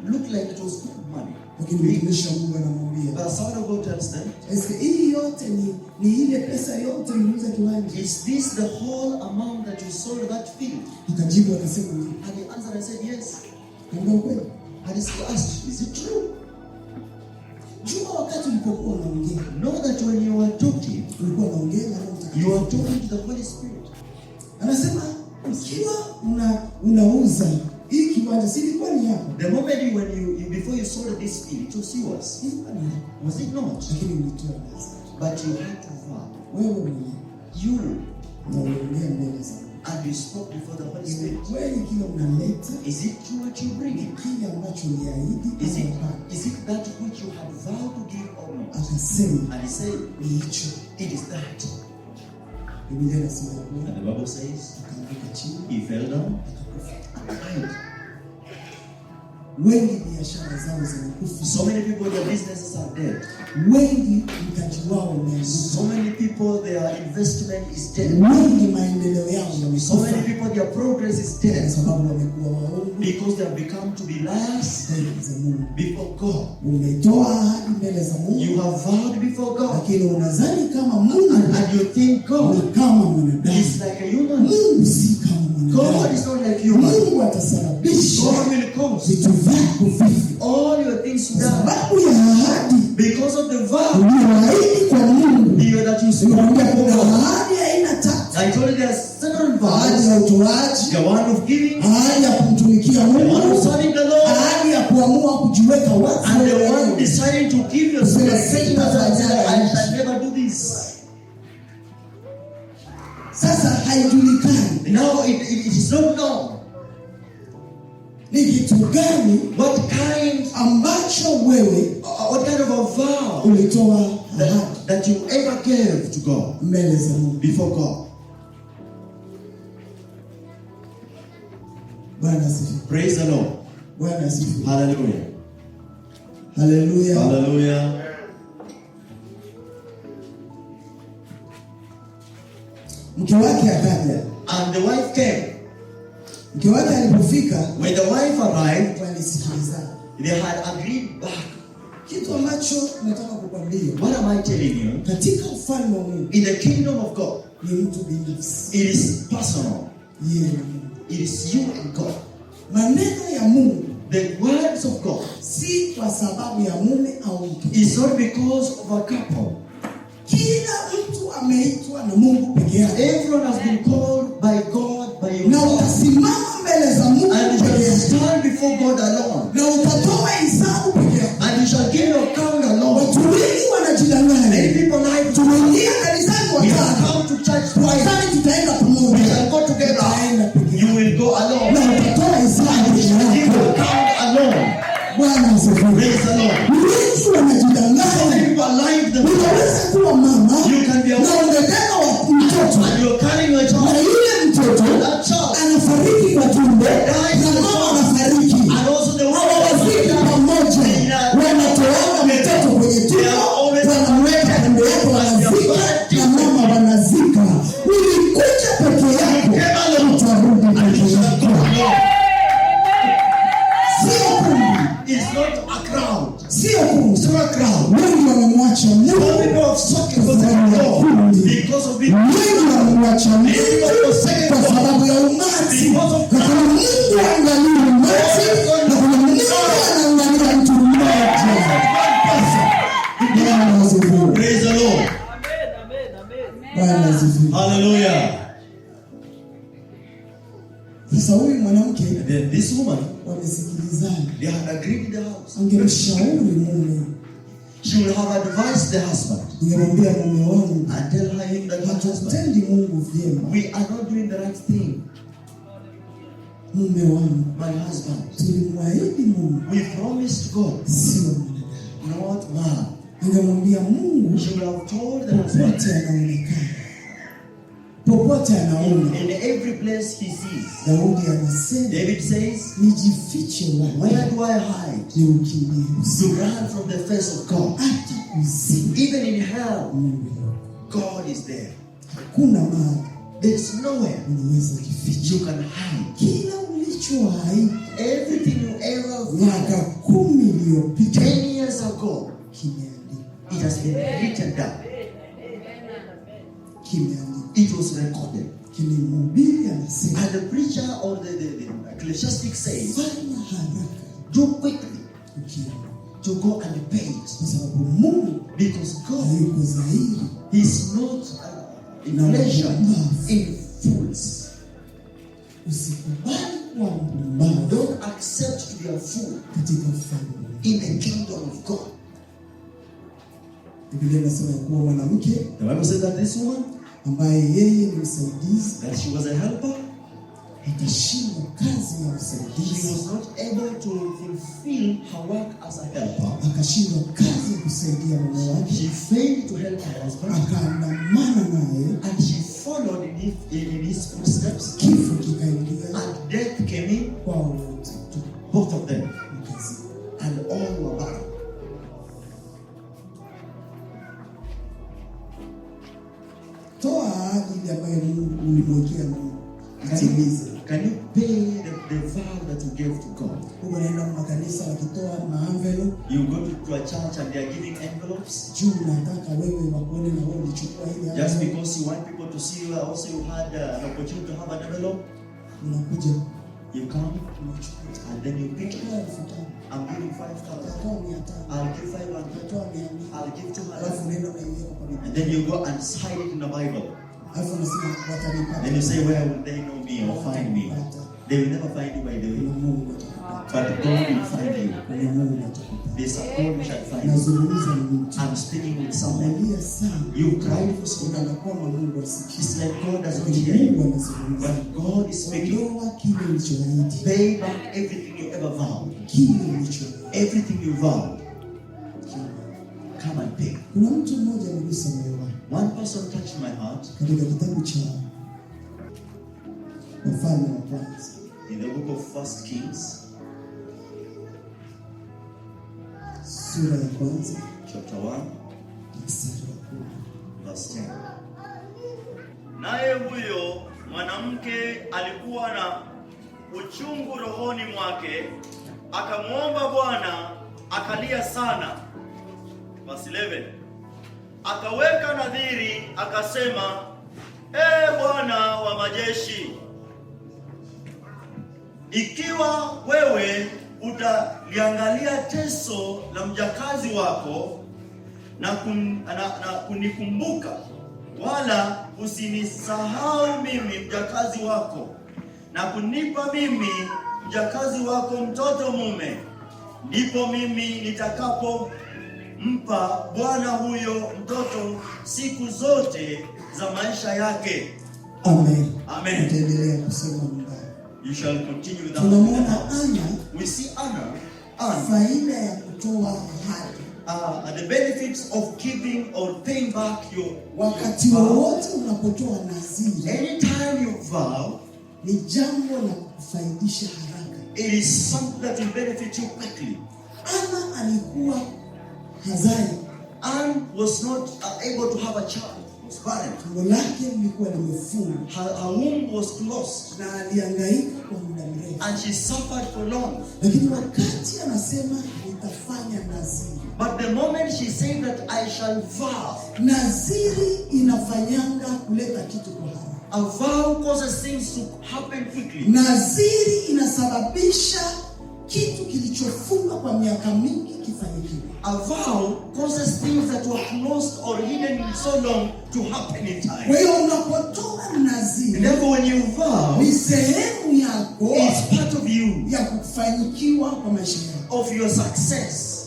Speaker 2: look like it was good money.
Speaker 1: Lakini mtumishi wa Mungu anamwambia,
Speaker 2: but son of God tells them,
Speaker 1: hii yote ni ile pesa yote mliuza kiwanja.
Speaker 2: Is this the whole amount that you sold that field?
Speaker 1: Akajibu akasema,
Speaker 2: and he answered and said yes.
Speaker 1: Ndio kweli.
Speaker 2: And he asked, is it true?
Speaker 1: Jua wakati ulipokuwa unaongea,
Speaker 2: know that when you were talking,
Speaker 1: ulikuwa unaongea na Roho Mtakatifu.
Speaker 2: You are talking to the Holy Spirit.
Speaker 1: Anasema ukiwa unauza hii kiwanja, si ilikuwa ni yako.
Speaker 2: The moment when you before you sold this field, it was yours. Was it not?
Speaker 1: Lakini ulitoa pesa.
Speaker 2: But you had to vow.
Speaker 1: Wewe mwenyewe.
Speaker 2: You.
Speaker 1: Na unaongea mbele za Mungu.
Speaker 2: And you spoke before the Holy Spirit.
Speaker 1: Kweli kile unaleta,
Speaker 2: Is it true what you bring?
Speaker 1: kile ambacho uliahidi?
Speaker 2: Is it that which you have vowed to give or not?
Speaker 1: Akasema
Speaker 2: And he said,
Speaker 1: ni hicho.
Speaker 2: it is that.
Speaker 1: Biblia inasema
Speaker 2: And the Bible says,
Speaker 1: akaanguka chini,
Speaker 2: he fell down and died.
Speaker 1: Wengi biashara zao zimekufa.
Speaker 2: So many people, their businesses are dead.
Speaker 1: Wengi mtaji wao umeanguka.
Speaker 2: So many people, their investment is dead.
Speaker 1: Wengi maendeleo yao
Speaker 2: So many
Speaker 1: yamekufa.
Speaker 2: people, their progress is
Speaker 1: Kwa
Speaker 2: dead.
Speaker 1: sababu wamekuwa waongo
Speaker 2: Because they have become to be liars
Speaker 1: mbele za Mungu.
Speaker 2: before God.
Speaker 1: Umetoa ahadi mbele za Mungu,
Speaker 2: You have vowed before God.
Speaker 1: lakini unadhani kama Mungu
Speaker 2: And you think God
Speaker 1: ni kama mwanadamu.
Speaker 2: is like a human.
Speaker 1: Mungu si kama
Speaker 2: God
Speaker 1: mwanadamu.
Speaker 2: is not like human.
Speaker 1: Mungu atasababisha
Speaker 2: God will cause
Speaker 1: vitu vyako vifi
Speaker 2: all your things to
Speaker 1: kwa
Speaker 2: die.
Speaker 1: sababu ya ahadi
Speaker 2: Because of the vow
Speaker 1: uliyoahidi kwa Mungu.
Speaker 2: that you spoke
Speaker 1: Nimekwambia
Speaker 2: before
Speaker 1: kuna
Speaker 2: God.
Speaker 1: ahadi ya aina tatu:
Speaker 2: I told you there are several
Speaker 1: ahadi
Speaker 2: vows.
Speaker 1: ya utoaji,
Speaker 2: The one of giving,
Speaker 1: ahadi ya kumtumikia
Speaker 2: the one of
Speaker 1: Mungu,
Speaker 2: serving the Lord,
Speaker 1: ahadi ya kuamua kujiweka wazi
Speaker 2: and the one
Speaker 1: wewe.
Speaker 2: deciding to give yourself a saying I shall never do this.
Speaker 1: Sasa haijulikani
Speaker 2: Now it is not known
Speaker 1: ni kitu gani
Speaker 2: what kind
Speaker 1: ambacho wewe
Speaker 2: of a vow
Speaker 1: ulitoa ahadi
Speaker 2: that you ever gave to God,
Speaker 1: mbele za Mungu.
Speaker 2: before God.
Speaker 1: Bwana asifiwe.
Speaker 2: Praise the Lord.
Speaker 1: Bwana asifiwe.
Speaker 2: Hallelujah.
Speaker 1: Haleluya.
Speaker 2: Hallelujah.
Speaker 1: Mke wake akaja.
Speaker 2: And the wife came.
Speaker 1: Mke wake alipofika,
Speaker 2: When the wife arrived,
Speaker 1: walisikilizana.
Speaker 2: they had agreed back.
Speaker 1: Kitu ambacho nataka kukwambia,
Speaker 2: What am I telling you?
Speaker 1: katika ufalme wa Mungu
Speaker 2: In the kingdom of God,
Speaker 1: ni mtu binafsi.
Speaker 2: it is personal.
Speaker 1: Yeye na Mungu.
Speaker 2: It is you and God.
Speaker 1: Maneno ya Mungu
Speaker 2: The words of God
Speaker 1: si kwa sababu ya mume au mke.
Speaker 2: is not because of a couple.
Speaker 1: Kila mtu ameitwa na Mungu peke yake.
Speaker 2: Everyone has been called by God, by
Speaker 1: Na
Speaker 2: yourself.
Speaker 1: utasimama mbele za Mungu
Speaker 2: And you
Speaker 1: peke
Speaker 2: shall
Speaker 1: yake.
Speaker 2: stand before God alone.
Speaker 1: Na utatoa hisabu peke yake.
Speaker 2: And you shall give your account alone.
Speaker 1: Watu wengi
Speaker 2: Many
Speaker 1: wanajidanganya.
Speaker 2: people like to
Speaker 1: Tumeingia kanisani
Speaker 2: we have
Speaker 1: watatu.
Speaker 2: come to church twice.
Speaker 1: Watatu tutaenda
Speaker 2: We
Speaker 1: pamoja.
Speaker 2: shall go together.
Speaker 1: Utaenda peke
Speaker 2: You
Speaker 1: yake.
Speaker 2: will go alone.
Speaker 1: Na utatoa hisabu
Speaker 2: You
Speaker 1: peke
Speaker 2: shall give your
Speaker 1: yake.
Speaker 2: account alone.
Speaker 1: Bwana asifiwe.
Speaker 2: Praise the Lord.
Speaker 1: Wengi
Speaker 2: Some
Speaker 1: wanajidanganya.
Speaker 2: people are lying to themselves.
Speaker 1: Unaweza kuwa mama
Speaker 2: You can be a
Speaker 1: na
Speaker 2: woman
Speaker 1: umebeba mtoto
Speaker 2: and you're carrying a
Speaker 1: na
Speaker 2: child.
Speaker 1: yule mtoto
Speaker 2: That child
Speaker 1: anafariki kwa tumbo na mama anafariki.
Speaker 2: and also the
Speaker 1: Hawafiki pamoja, wanatoaga mtoto kwenye tumbo, wanamweka kando yako, wanazika na mama wanazika. Ulikuja peke yako, utarudi peke yako. Sio kundi,
Speaker 2: It's not a crowd.
Speaker 1: sio kundi.
Speaker 2: It's not a crowd.
Speaker 1: Wengi wamemwacha
Speaker 2: Some
Speaker 1: Mungu,
Speaker 2: people have sought for the Lord because of it.
Speaker 1: wengi wamemwacha Mungu kwa sababu ya umati. Na kuna Mungu angalia umati, na kuna Mungu anaangalia mtu mmoja. Bwana asifiwe.
Speaker 2: Praise the Lord.
Speaker 1: Bwana asifiwe.
Speaker 2: Hallelujah.
Speaker 1: Sasa huyu mwanamke
Speaker 2: Then this woman,
Speaker 1: wamesikilizana,
Speaker 2: they had agreed in the house.
Speaker 1: angemshauri mume,
Speaker 2: She would have advised the husband
Speaker 1: angemwambia mume wangu,
Speaker 2: and tell him that husband,
Speaker 1: hatutendi Mungu vyema.
Speaker 2: we are not doing the right thing.
Speaker 1: Mume wangu,
Speaker 2: My husband,
Speaker 1: tulimwahidi Mungu,
Speaker 2: we promised God,
Speaker 1: sio mwanadamu.
Speaker 2: not man.
Speaker 1: Angemwambia Mungu,
Speaker 2: She would have told the husband,
Speaker 1: popote anaonekana, popote anaona.
Speaker 2: in every place he sees.
Speaker 1: Daudi anasema,
Speaker 2: David says,
Speaker 1: nijifiche wapi
Speaker 2: where do I hide?
Speaker 1: niukimbie
Speaker 2: To run from the face of God.
Speaker 1: hata kuzimu.
Speaker 2: Even in hell,
Speaker 1: Mungu yupo.
Speaker 2: God is there.
Speaker 1: Hakuna mahali
Speaker 2: There's nowhere
Speaker 1: unaweza jificha.
Speaker 2: you can hide.
Speaker 1: Kila ulichoahidi
Speaker 2: Everything you ever
Speaker 1: miaka
Speaker 2: vowed
Speaker 1: 10 iliyopita
Speaker 2: 10 years ago,
Speaker 1: kimeandikwa,
Speaker 2: it has been written down.
Speaker 1: kimeandikwa.
Speaker 2: It was recorded.
Speaker 1: Kile mhubiri anasema,
Speaker 2: And the preacher or the ecclesiastic says,
Speaker 1: fanya haraka
Speaker 2: do quickly
Speaker 1: ukienda,
Speaker 2: to go and pay it.
Speaker 1: kwa sababu Mungu
Speaker 2: Because God
Speaker 1: hayuko dhahiri
Speaker 2: is not in pleasure in fools.
Speaker 1: Usikubali kuwa mpumbavu
Speaker 2: Don't accept to be a fool
Speaker 1: katika ufalme wa Mungu.
Speaker 2: in the kingdom of God.
Speaker 1: Biblia inasema kuwa mwanamke
Speaker 2: The Bible says that this woman
Speaker 1: ambaye yeye ni msaidizi,
Speaker 2: that she was a helper,
Speaker 1: itashindwa kazi ya
Speaker 2: she
Speaker 1: msaidizi,
Speaker 2: was not able to fulfill her work as a helper.
Speaker 1: akashindwa kazi ya kusaidia mume wake,
Speaker 2: She failed to help her husband,
Speaker 1: akaandamana naye,
Speaker 2: and she followed in his footsteps,
Speaker 1: kifo kikaingia
Speaker 2: and death came in,
Speaker 1: kwa wote,
Speaker 2: both of them,
Speaker 1: mkazi.
Speaker 2: and all were barren.
Speaker 1: Toa ahadi ambayo Mungu ulimwekea Mungu, itimize.
Speaker 2: Can you pay the vow that you gave to God?
Speaker 1: Unaenda makanisa wakitoa maenvelope,
Speaker 2: You go to a church and they are giving envelopes
Speaker 1: juu nataka wewe wakuone na wewe ulichukua ile
Speaker 2: just
Speaker 1: ahadi.
Speaker 2: because you want people to see you. Also, you had an opportunity to have an envelope.
Speaker 1: Unakuja
Speaker 2: You come
Speaker 1: unachukua,
Speaker 2: and then you pick.
Speaker 1: toa 5,000,
Speaker 2: I'm giving 5,000.
Speaker 1: toa 500,
Speaker 2: I'll give 500.
Speaker 1: toa 100,
Speaker 2: I'll give 200.
Speaker 1: alafu unaenda unaiweka kwa Biblia.
Speaker 2: And then you go and hide it in the Bible.
Speaker 1: Alafu unasema watanipata.
Speaker 2: Then you say, where will they know me or find me? They will never find you, by the way.
Speaker 1: Kuna Mungu atakupata.
Speaker 2: But God will find you.
Speaker 1: Kuna Mungu atakupata.
Speaker 2: This God shall find you.
Speaker 1: Nazungumza na mtu.
Speaker 2: I'm speaking with someone.
Speaker 1: Unalia sana.
Speaker 2: You cried for so long.
Speaker 1: Unaona kwamba Mungu asikie.
Speaker 2: It's like God does not
Speaker 1: Lakini
Speaker 2: hear you.
Speaker 1: Mungu anazungumza.
Speaker 2: But God is speaking.
Speaker 1: Ondoa kile ulichoahidi.
Speaker 2: Pay back everything you ever vowed.
Speaker 1: Kile ulichoahidi.
Speaker 2: Everything you vowed. Come and pay.
Speaker 1: Kuna mtu mmoja amegusa moyo wangu.
Speaker 2: One person touched my heart
Speaker 1: Katika kitabu cha Wafalme wa Kwanza.
Speaker 2: in the book of 1 Kings,
Speaker 1: Sura ya kwanza,
Speaker 2: chapter 1,
Speaker 1: mstari wa 10.
Speaker 2: verse 10.
Speaker 3: Naye huyo mwanamke alikuwa na uchungu rohoni mwake, akamwomba Bwana, akalia sana. Verse 11. Akaweka nadhiri, akasema, Bwana wa majeshi, ikiwa wewe utaliangalia teso la mjakazi wako na kunikumbuka, wala usinisahau mimi mjakazi wako, na kunipa mimi mjakazi wako mtoto mume, ndipo mimi nitakapompa Bwana huyo mtoto siku zote za maisha yake.
Speaker 1: Amen.
Speaker 3: Amen.
Speaker 1: Tutaendelea kusema mbaya.
Speaker 2: You shall continue with
Speaker 1: Tunamwona Ana,
Speaker 2: We see Anna,
Speaker 1: faida ya kutoa ahadi.
Speaker 2: the benefits of giving or paying back your
Speaker 1: Wakati
Speaker 2: vow.
Speaker 1: wowote unapotoa naziri,
Speaker 2: Anytime you vow,
Speaker 1: ni jambo la kufaidisha haraka.
Speaker 2: it is something that will benefit you quickly.
Speaker 1: Ana alikuwa hazai,
Speaker 2: Anne was not able to have a child. Was barren.
Speaker 1: tumbo lake lilikuwa limefungwa
Speaker 2: Her womb was closed,
Speaker 1: na alihangaika kwa muda mrefu,
Speaker 2: and she suffered for long.
Speaker 1: lakini wakati anasema nitafanya naziri,
Speaker 2: But the moment she said that I shall vow,
Speaker 1: naziri inafanyanga kuleta kitu kwa haraka.
Speaker 2: a vow causes things to happen quickly.
Speaker 1: Naziri inasababisha kitu kilichofungwa kwa miaka mingi kifanikiwe.
Speaker 2: A vow causes things that were closed or hidden so long to happen in
Speaker 1: Kwa
Speaker 2: time.
Speaker 1: hiyo unapotoa
Speaker 2: And
Speaker 1: naziri,
Speaker 2: therefore, when you vow,
Speaker 1: ni sehemu yako
Speaker 2: it's part of you,
Speaker 1: ya kufanikiwa kwa maisha yako.
Speaker 2: of your success.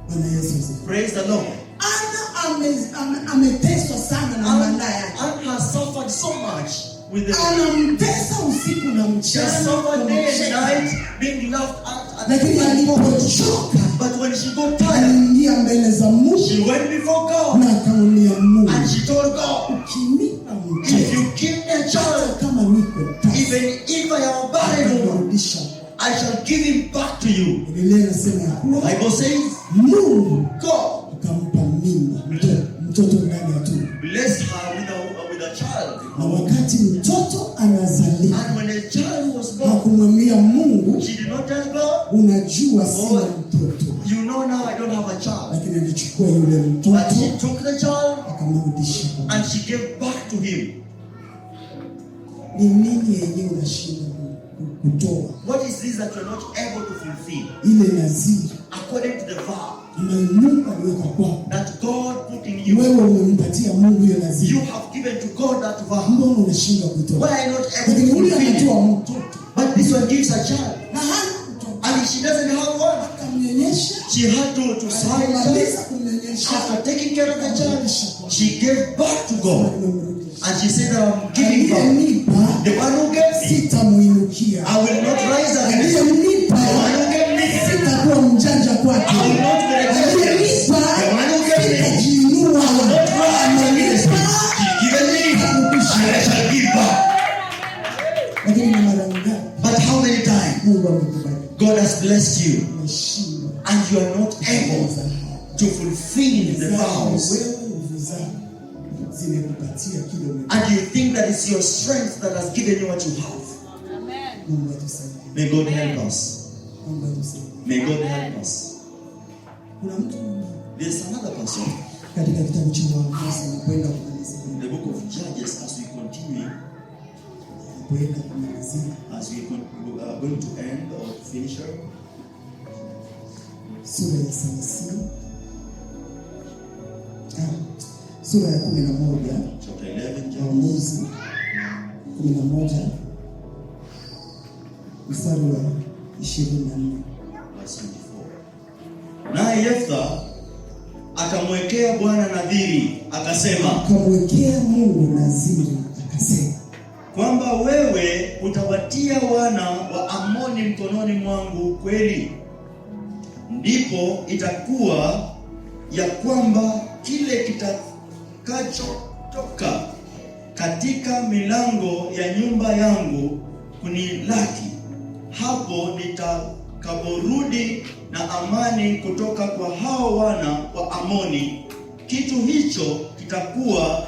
Speaker 1: Bwana Yesu asifiwe.
Speaker 2: Praise the Lord.
Speaker 1: Ana ameteswa sana na mama yake.
Speaker 2: Anne has suffered so much with the
Speaker 1: Anamtesa usiku na
Speaker 2: she
Speaker 1: mchana,
Speaker 2: suffered day and
Speaker 1: kumcheka.
Speaker 2: night, being laughed at
Speaker 1: Lakini alipochoka
Speaker 2: but when she got tired,
Speaker 1: aliingia mbele za Mungu
Speaker 2: she went before God
Speaker 1: na akamwambia Mungu,
Speaker 2: and she told God,
Speaker 1: ukinipa
Speaker 2: if
Speaker 1: mtoto
Speaker 2: you give me a
Speaker 1: hata
Speaker 2: child,
Speaker 1: kama niko tasa,
Speaker 2: even if I am a barren woman,
Speaker 1: atarudisha.
Speaker 2: I shall give him back to you.
Speaker 1: Biblia inasema ya kuwa
Speaker 2: Bible says,
Speaker 1: Mungu
Speaker 2: God
Speaker 1: akampa mimba mtoto ndani ya tumbo,
Speaker 2: blessed her with a child.
Speaker 1: na wakati mtoto anazaliwa
Speaker 2: And when a child was born,
Speaker 1: hakumwambia Mungu,
Speaker 2: she did not tell God,
Speaker 1: unajua sina mtoto,
Speaker 2: you know now I don't have a child.
Speaker 1: lakini alichukua yule
Speaker 2: But
Speaker 1: mtoto
Speaker 2: she took the child
Speaker 1: akamrudisha.
Speaker 2: and she gave back to him.
Speaker 1: Ni nini yenyewe unashinda kutoa?
Speaker 2: What is this that you're not able to fulfill?
Speaker 1: Ile naziri
Speaker 2: According to the vow
Speaker 1: ambayo Mungu aliweka kwako,
Speaker 2: that God put in you,
Speaker 1: wewe umempatia Mungu hiyo
Speaker 2: you
Speaker 1: naziri,
Speaker 2: have given to God that vow.
Speaker 1: mbona unashindwa kutoa?
Speaker 2: Why are you not able
Speaker 1: Lakini
Speaker 2: to
Speaker 1: yule
Speaker 2: fulfill it?
Speaker 1: anatoa mtoto
Speaker 2: But this one gives a child,
Speaker 1: na hana mtoto,
Speaker 2: and she doesn't have one.
Speaker 1: akamnyonyesha,
Speaker 2: She had to sign
Speaker 1: alimaliza
Speaker 2: it.
Speaker 1: kumnyonyesha,
Speaker 2: After taking care of the child, she gave back to God, And she said, I'm giving vow. The one who gave me,
Speaker 1: sitamuinukia.
Speaker 2: I will not rise against him.
Speaker 1: Aliyenipa,
Speaker 2: The one who gave me,
Speaker 1: sitakuwa mjanja kwake.
Speaker 2: I will not be rejected.
Speaker 1: Aliyenipa,
Speaker 2: The one who gave me,
Speaker 1: sitajiinua.
Speaker 2: I will not rise against him. He given me, and I shall give back.
Speaker 1: Lakini ni mara ngapi
Speaker 2: But how many times
Speaker 1: Mungu amekubariki?
Speaker 2: God has blessed you,
Speaker 1: Umeshindwa.
Speaker 2: and you are not able to fulfill the vows,
Speaker 1: Wewe nguvu zako zimekupatia kile ume.
Speaker 2: and you think that it's your strength that has given you what you have.
Speaker 1: Mungu atusaidie.
Speaker 2: May God help us.
Speaker 1: Mungu atusaidie.
Speaker 2: May God help us.
Speaker 1: Kuna mtu mwingine
Speaker 2: There's another person
Speaker 1: katika kitabu cha Waamuzi nakwenda kumalizia.
Speaker 2: in the book of Judges, as we continue,
Speaker 1: Nakwenda kumalizia.
Speaker 2: as we are going to end or finish her.
Speaker 1: Sura ya 30. Sura ya 11.
Speaker 2: Chapter 11, Judges,
Speaker 1: Waamuzi 11 mstari wa 24.
Speaker 2: verse 24. Naye Yeftha akamwekea Bwana nadhiri, akasema
Speaker 1: Akamwekea Mungu nadhiri, akasema
Speaker 2: kwamba wewe utawatia wana wa Amoni mkononi mwangu kweli, ndipo itakuwa ya kwamba kile kitakachotoka katika milango ya nyumba yangu kunilaki, hapo nitakaporudi na amani kutoka kwa hao wana wa Amoni, kitu hicho kitakuwa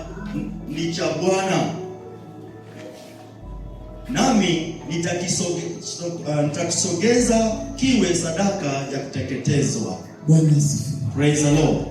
Speaker 2: ni cha Bwana, nami nitakisogeza kiwe sadaka ya kuteketezwa.
Speaker 1: Bwana asifiwe.
Speaker 2: Praise the Lord.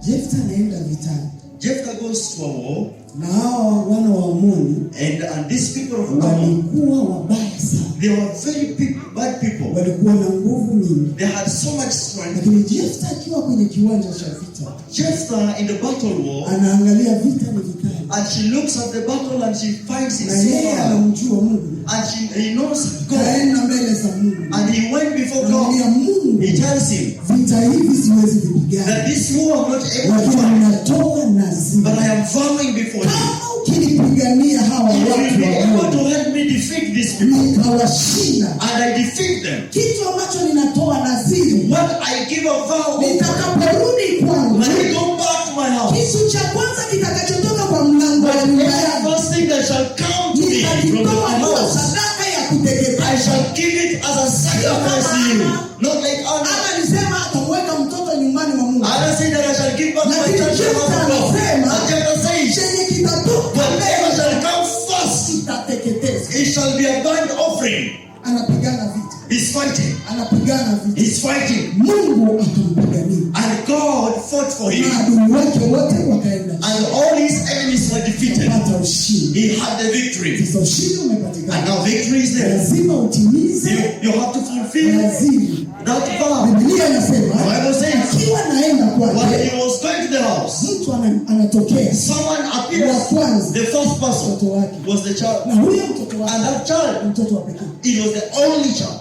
Speaker 1: Jephthah anaenda vitani.
Speaker 2: Jephthah goes to a war,
Speaker 1: Na hao wana wa Amoni
Speaker 2: and these people of Ammon,
Speaker 1: walikuwa wabaya sana.
Speaker 2: they were very bad people.
Speaker 1: Walikuwa na nguvu nyingi.
Speaker 2: They had so much strength.
Speaker 1: Lakini Jephthah akiwa kwenye kiwanja cha vita,
Speaker 2: Jephthah in the battle war,
Speaker 1: anaangalia vita ni vikali.
Speaker 2: and she looks at the battle and she finds it
Speaker 1: Na
Speaker 2: so
Speaker 1: yeye
Speaker 2: hard.
Speaker 1: anamjua Mungu.
Speaker 2: And he knows God.
Speaker 1: Kaenda mbele za Mungu.
Speaker 2: And he went before
Speaker 1: Anamwambia
Speaker 2: God.
Speaker 1: Mungu,
Speaker 2: He tells him
Speaker 1: vita hivi siwezi
Speaker 2: that
Speaker 1: kupigana.
Speaker 2: this war I'm not able to
Speaker 1: Lakini
Speaker 2: fight,
Speaker 1: ninatoa nadhiri.
Speaker 2: but I am vowing before you.
Speaker 1: Kama ukinipigania hawa
Speaker 2: You will
Speaker 1: watu
Speaker 2: be
Speaker 1: wa
Speaker 2: able
Speaker 1: Mungu,
Speaker 2: to help me defeat these people.
Speaker 1: nikawashinda.
Speaker 2: And I defeat them.
Speaker 1: Kitu ambacho ninatoa nadhiri,
Speaker 2: What I give a vow over,
Speaker 1: nitakaporudi kwangu,
Speaker 2: when I go back to my house,
Speaker 1: kitu cha kwanza kitakachotoka kwa mlango wa nyumba
Speaker 2: the
Speaker 1: yangu,
Speaker 2: first thing that shall come to me from
Speaker 1: nitakitoa
Speaker 2: my
Speaker 1: kuwa
Speaker 2: house,
Speaker 1: sadaka ya
Speaker 2: I
Speaker 1: kuteketeza.
Speaker 2: shall give it as a sacrifice to you. Not like others.
Speaker 1: Ama nisema atamweka mtoto nyumbani mwa Mungu.
Speaker 2: Others say that I shall give back my
Speaker 1: Lakini
Speaker 2: child to the house
Speaker 1: Jephthah
Speaker 2: of God.
Speaker 1: anasema,
Speaker 2: And Jephthah says,
Speaker 1: chenye kitatoka
Speaker 2: whatever
Speaker 1: mbele
Speaker 2: shall come first,
Speaker 1: kitateketezwa.
Speaker 2: it shall be a burnt offering.
Speaker 1: Anapigana vita.
Speaker 2: He's fighting.
Speaker 1: Anapigana vita.
Speaker 2: He's fighting.
Speaker 1: Mungu akampigania.
Speaker 2: And God fought for him.
Speaker 1: Na adui wake wote wakaenda.
Speaker 2: And all his enemies were defeated.
Speaker 1: Pata ushindi.
Speaker 2: He had the victory.
Speaker 1: Sasa ushindi
Speaker 2: And
Speaker 1: umepatikana.
Speaker 2: now victory is there.
Speaker 1: Lazima utimize
Speaker 2: You have to fulfill
Speaker 1: lazima.
Speaker 2: that vow.
Speaker 1: Biblia inasema
Speaker 2: The Bible says,
Speaker 1: akiwa naenda
Speaker 2: when
Speaker 1: kwake,
Speaker 2: he was going to the house,
Speaker 1: mtu anatokea
Speaker 2: someone
Speaker 1: wa
Speaker 2: appears.
Speaker 1: kwanza,
Speaker 2: The first person
Speaker 1: mtoto wake,
Speaker 2: was the child.
Speaker 1: na huyo mtoto wake
Speaker 2: And that child,
Speaker 1: ni mtoto wa pekee.
Speaker 2: it was the only child.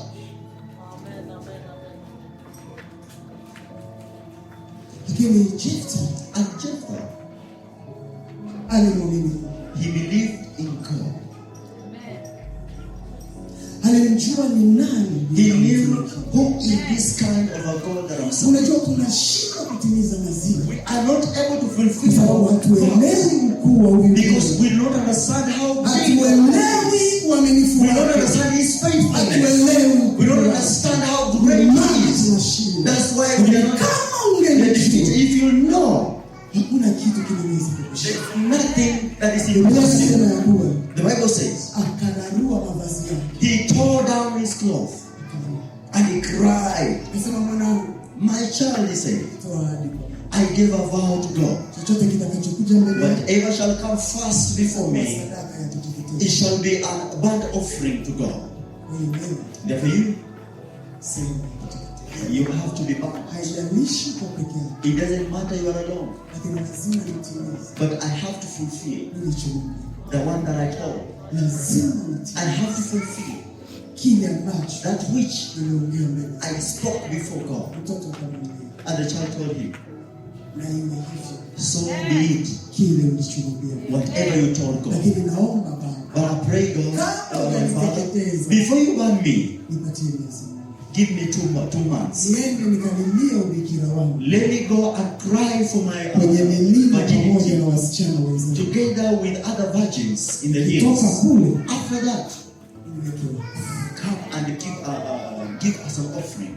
Speaker 1: Lakini Jephthah
Speaker 2: And Jephthah,
Speaker 1: alimwamini Mungu.
Speaker 2: he believed in God.
Speaker 1: Alimjua ni nani.
Speaker 2: He knew who is this kind of a God that I'm serving.
Speaker 1: Unajua tunashindwa kutimiza lazima
Speaker 2: We are not able to
Speaker 1: kwa
Speaker 2: fulfill
Speaker 1: sababu
Speaker 2: our vows
Speaker 1: hatuelewi mkuu wa huyu
Speaker 2: because
Speaker 1: Mungu.
Speaker 2: we don't understand how big God is.
Speaker 1: Hatuelewi uaminifu
Speaker 2: We don't
Speaker 1: wake.
Speaker 2: understand His faithfulness.
Speaker 1: Hatuelewi
Speaker 2: We don't
Speaker 1: ukuu wake.
Speaker 2: understand how great He is.
Speaker 1: Tunashindwa.
Speaker 2: That's why we are not
Speaker 1: Kama
Speaker 2: defeated.
Speaker 1: ungelijua,
Speaker 2: If you know,
Speaker 1: hakuna kitu kinaweza kukushinda.
Speaker 2: there's nothing that is
Speaker 1: Biblia inasema
Speaker 2: impossible.
Speaker 1: ya kuwa
Speaker 2: The Bible says,
Speaker 1: akararua mavazi yake.
Speaker 2: He tore down His cloth and He cried,
Speaker 1: Akasema, mwanangu,
Speaker 2: my child, He said,
Speaker 1: toa ahadi kwa Mungu.
Speaker 2: I gave a vow to God.
Speaker 1: Chochote kitakachokuja mbele yako,
Speaker 2: Whatever shall come first before me,
Speaker 1: sadaka ya kuteketeza.
Speaker 2: it shall be a burnt offering to God.
Speaker 1: Kwa hiyo wewe,
Speaker 2: Therefore, you
Speaker 1: sema kuteketeza.
Speaker 2: You have to be bound.
Speaker 1: Haijalishi kwa peke yako,
Speaker 2: It doesn't matter you are alone,
Speaker 1: lakini lazima nitimize
Speaker 2: but I have to fulfill
Speaker 1: nilichoomba.
Speaker 2: the one that I told.
Speaker 1: Lazima
Speaker 2: I
Speaker 1: nitimize
Speaker 2: have to fulfill
Speaker 1: kile ambacho
Speaker 2: that which
Speaker 1: niliongea mbele.
Speaker 2: I spoke before God.
Speaker 1: Mtoto akamwambia,
Speaker 2: And the child told him,
Speaker 1: Na iwe hivyo.
Speaker 2: So be it.
Speaker 1: Kile ulichomwambia.
Speaker 2: Whatever you told God.
Speaker 1: Lakini naomba Baba.
Speaker 2: But I pray God, my Father, before you burn me,
Speaker 1: nipatie miezi.
Speaker 2: give me 2 months.
Speaker 1: Niende nikalilie ubikira wangu.
Speaker 2: Let me go and cry for my
Speaker 1: kwenye milima pamoja
Speaker 2: virginity
Speaker 1: na wasichana wenzangu.
Speaker 2: together with other virgins in the
Speaker 1: Kutoka
Speaker 2: hills.
Speaker 1: kule
Speaker 2: After that,
Speaker 1: nimekewa.
Speaker 2: come and give us an offering.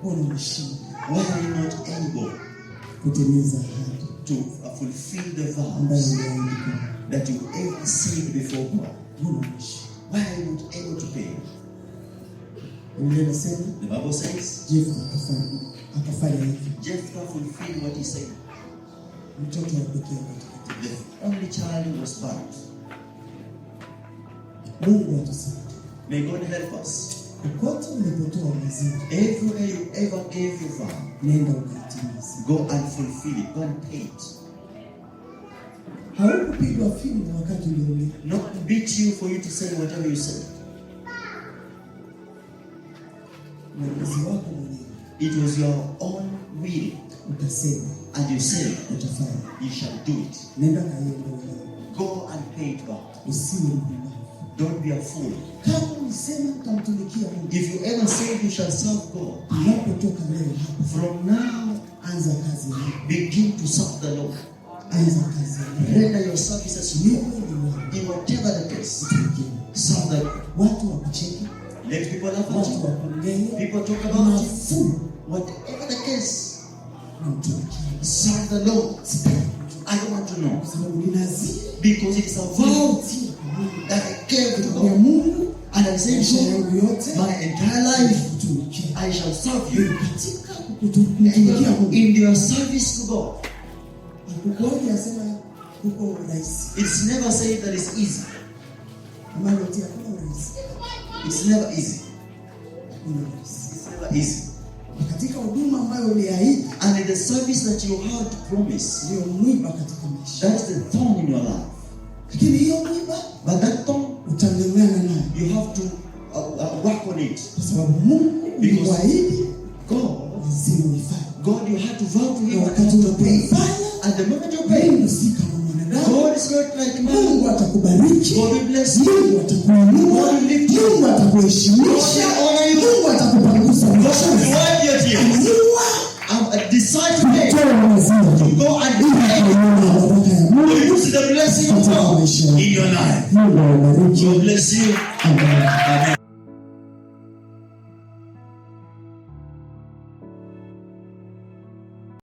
Speaker 1: Mbona umeshindwa
Speaker 2: Why are you not able
Speaker 1: kutimiza ahadi
Speaker 2: to fulfill the
Speaker 1: ambayo
Speaker 2: vows
Speaker 1: uliahidi?
Speaker 2: that you ever said before God?
Speaker 1: Mbona umeshindwa?
Speaker 2: Why are you not able to pay?
Speaker 1: Biblia inasema
Speaker 2: The Bible says,
Speaker 1: Jephthah akafanya hivi.
Speaker 2: Jephthah fulfilled what he said.
Speaker 1: Mtoto wa pekee katika
Speaker 2: The only child was burnt.
Speaker 1: Mungu atusaidie.
Speaker 2: May God help us.
Speaker 1: Kokote ulipotoa maziwa,
Speaker 2: Everywhere you ever gave your vow,
Speaker 1: nenda ukaitimize.
Speaker 2: go and fulfill it. Go and pay it.
Speaker 1: Haukupigwa fimbo wakati uliongea.
Speaker 2: Not beat you for you to say whatever you say.
Speaker 1: Uamuzi wako mwenyewe.
Speaker 2: It was your own will,
Speaker 1: Utasema,
Speaker 2: and you said,
Speaker 1: utafanya.
Speaker 2: you shall do it.
Speaker 1: Nenda kaiondoe.
Speaker 2: Go and pay it back.
Speaker 1: Usiwe mpumbavu.
Speaker 2: Don't be a fool.
Speaker 1: Kama ulisema utamtumikia Mungu,
Speaker 2: If you ever said you shall serve God,
Speaker 1: unapotoka leo hapa,
Speaker 2: from now,
Speaker 1: anza kazi yako.
Speaker 2: begin to serve the Lord.
Speaker 1: Anza kazi yako.
Speaker 2: Render your services to
Speaker 1: Wewe
Speaker 2: God.
Speaker 1: ni wako.
Speaker 2: In whatever the case,
Speaker 1: Utumikie.
Speaker 2: serve the Lord.
Speaker 1: Watu wakucheke,
Speaker 2: Let people laugh at
Speaker 1: watu
Speaker 2: you.
Speaker 1: wakuongee,
Speaker 2: People talk about you.
Speaker 1: nafuu
Speaker 2: Whatever the case,
Speaker 1: na mtumikie.
Speaker 2: serve the Lord. I don't want to know.
Speaker 1: Kwa sababu ni naziri,
Speaker 2: Because it is a vow
Speaker 1: utie kwa Mungu.
Speaker 2: that I gave to
Speaker 1: Kwa
Speaker 2: God.
Speaker 1: Mungu,
Speaker 2: And I say,
Speaker 1: maisha
Speaker 2: God,
Speaker 1: yangu yote,
Speaker 2: my entire life,
Speaker 1: kutumikia.
Speaker 2: I shall serve you.
Speaker 1: Katika kutumikia Mungu.
Speaker 2: In your service to God.
Speaker 1: Hakukuoni asema kuko rahisi.
Speaker 2: It's never said that it's easy.
Speaker 1: Amalo tia kuna rahisi.
Speaker 2: It's never easy.
Speaker 1: Ni rahisi.
Speaker 2: It's never easy.
Speaker 1: Katika huduma ambayo uliahidi,
Speaker 2: And in the service that you had to promise,
Speaker 1: ndio mwiba katika maisha.
Speaker 2: that is the thorn in your life.
Speaker 1: Lakini hiyo mwiba
Speaker 2: But that thorn,
Speaker 1: utang'ang'ana nayo.
Speaker 2: you have to work on it.
Speaker 1: Kwa sababu Mungu uliwaahidi,
Speaker 2: God,
Speaker 1: lazima uifanye.
Speaker 2: God, you had to vow to
Speaker 1: Na
Speaker 2: Him
Speaker 1: wakati
Speaker 2: to pay.
Speaker 1: unapoifanya,
Speaker 2: And the moment you pay,
Speaker 1: Mungu si kama mwanadamu.
Speaker 2: God is not like man.
Speaker 1: Mungu atakubariki.
Speaker 2: God will bless you.
Speaker 1: Mungu atakuinua.
Speaker 2: God will lift you.
Speaker 1: Mungu atakuheshimisha.
Speaker 2: God will honor you.
Speaker 1: Mungu atakupangusa
Speaker 2: God will
Speaker 1: machozi.
Speaker 2: wipe your tears.
Speaker 1: Amua
Speaker 2: And decide today
Speaker 1: kutoa maziwa.
Speaker 2: go and
Speaker 1: Ili
Speaker 2: pay.
Speaker 1: kuiona baraka ya
Speaker 2: For
Speaker 1: Mungu
Speaker 2: you to see the blessing of
Speaker 1: katika
Speaker 2: God
Speaker 1: maisha yako.
Speaker 2: in your life.
Speaker 1: Mungu awabariki.
Speaker 2: God bless you.
Speaker 1: Amen.
Speaker 2: Amen.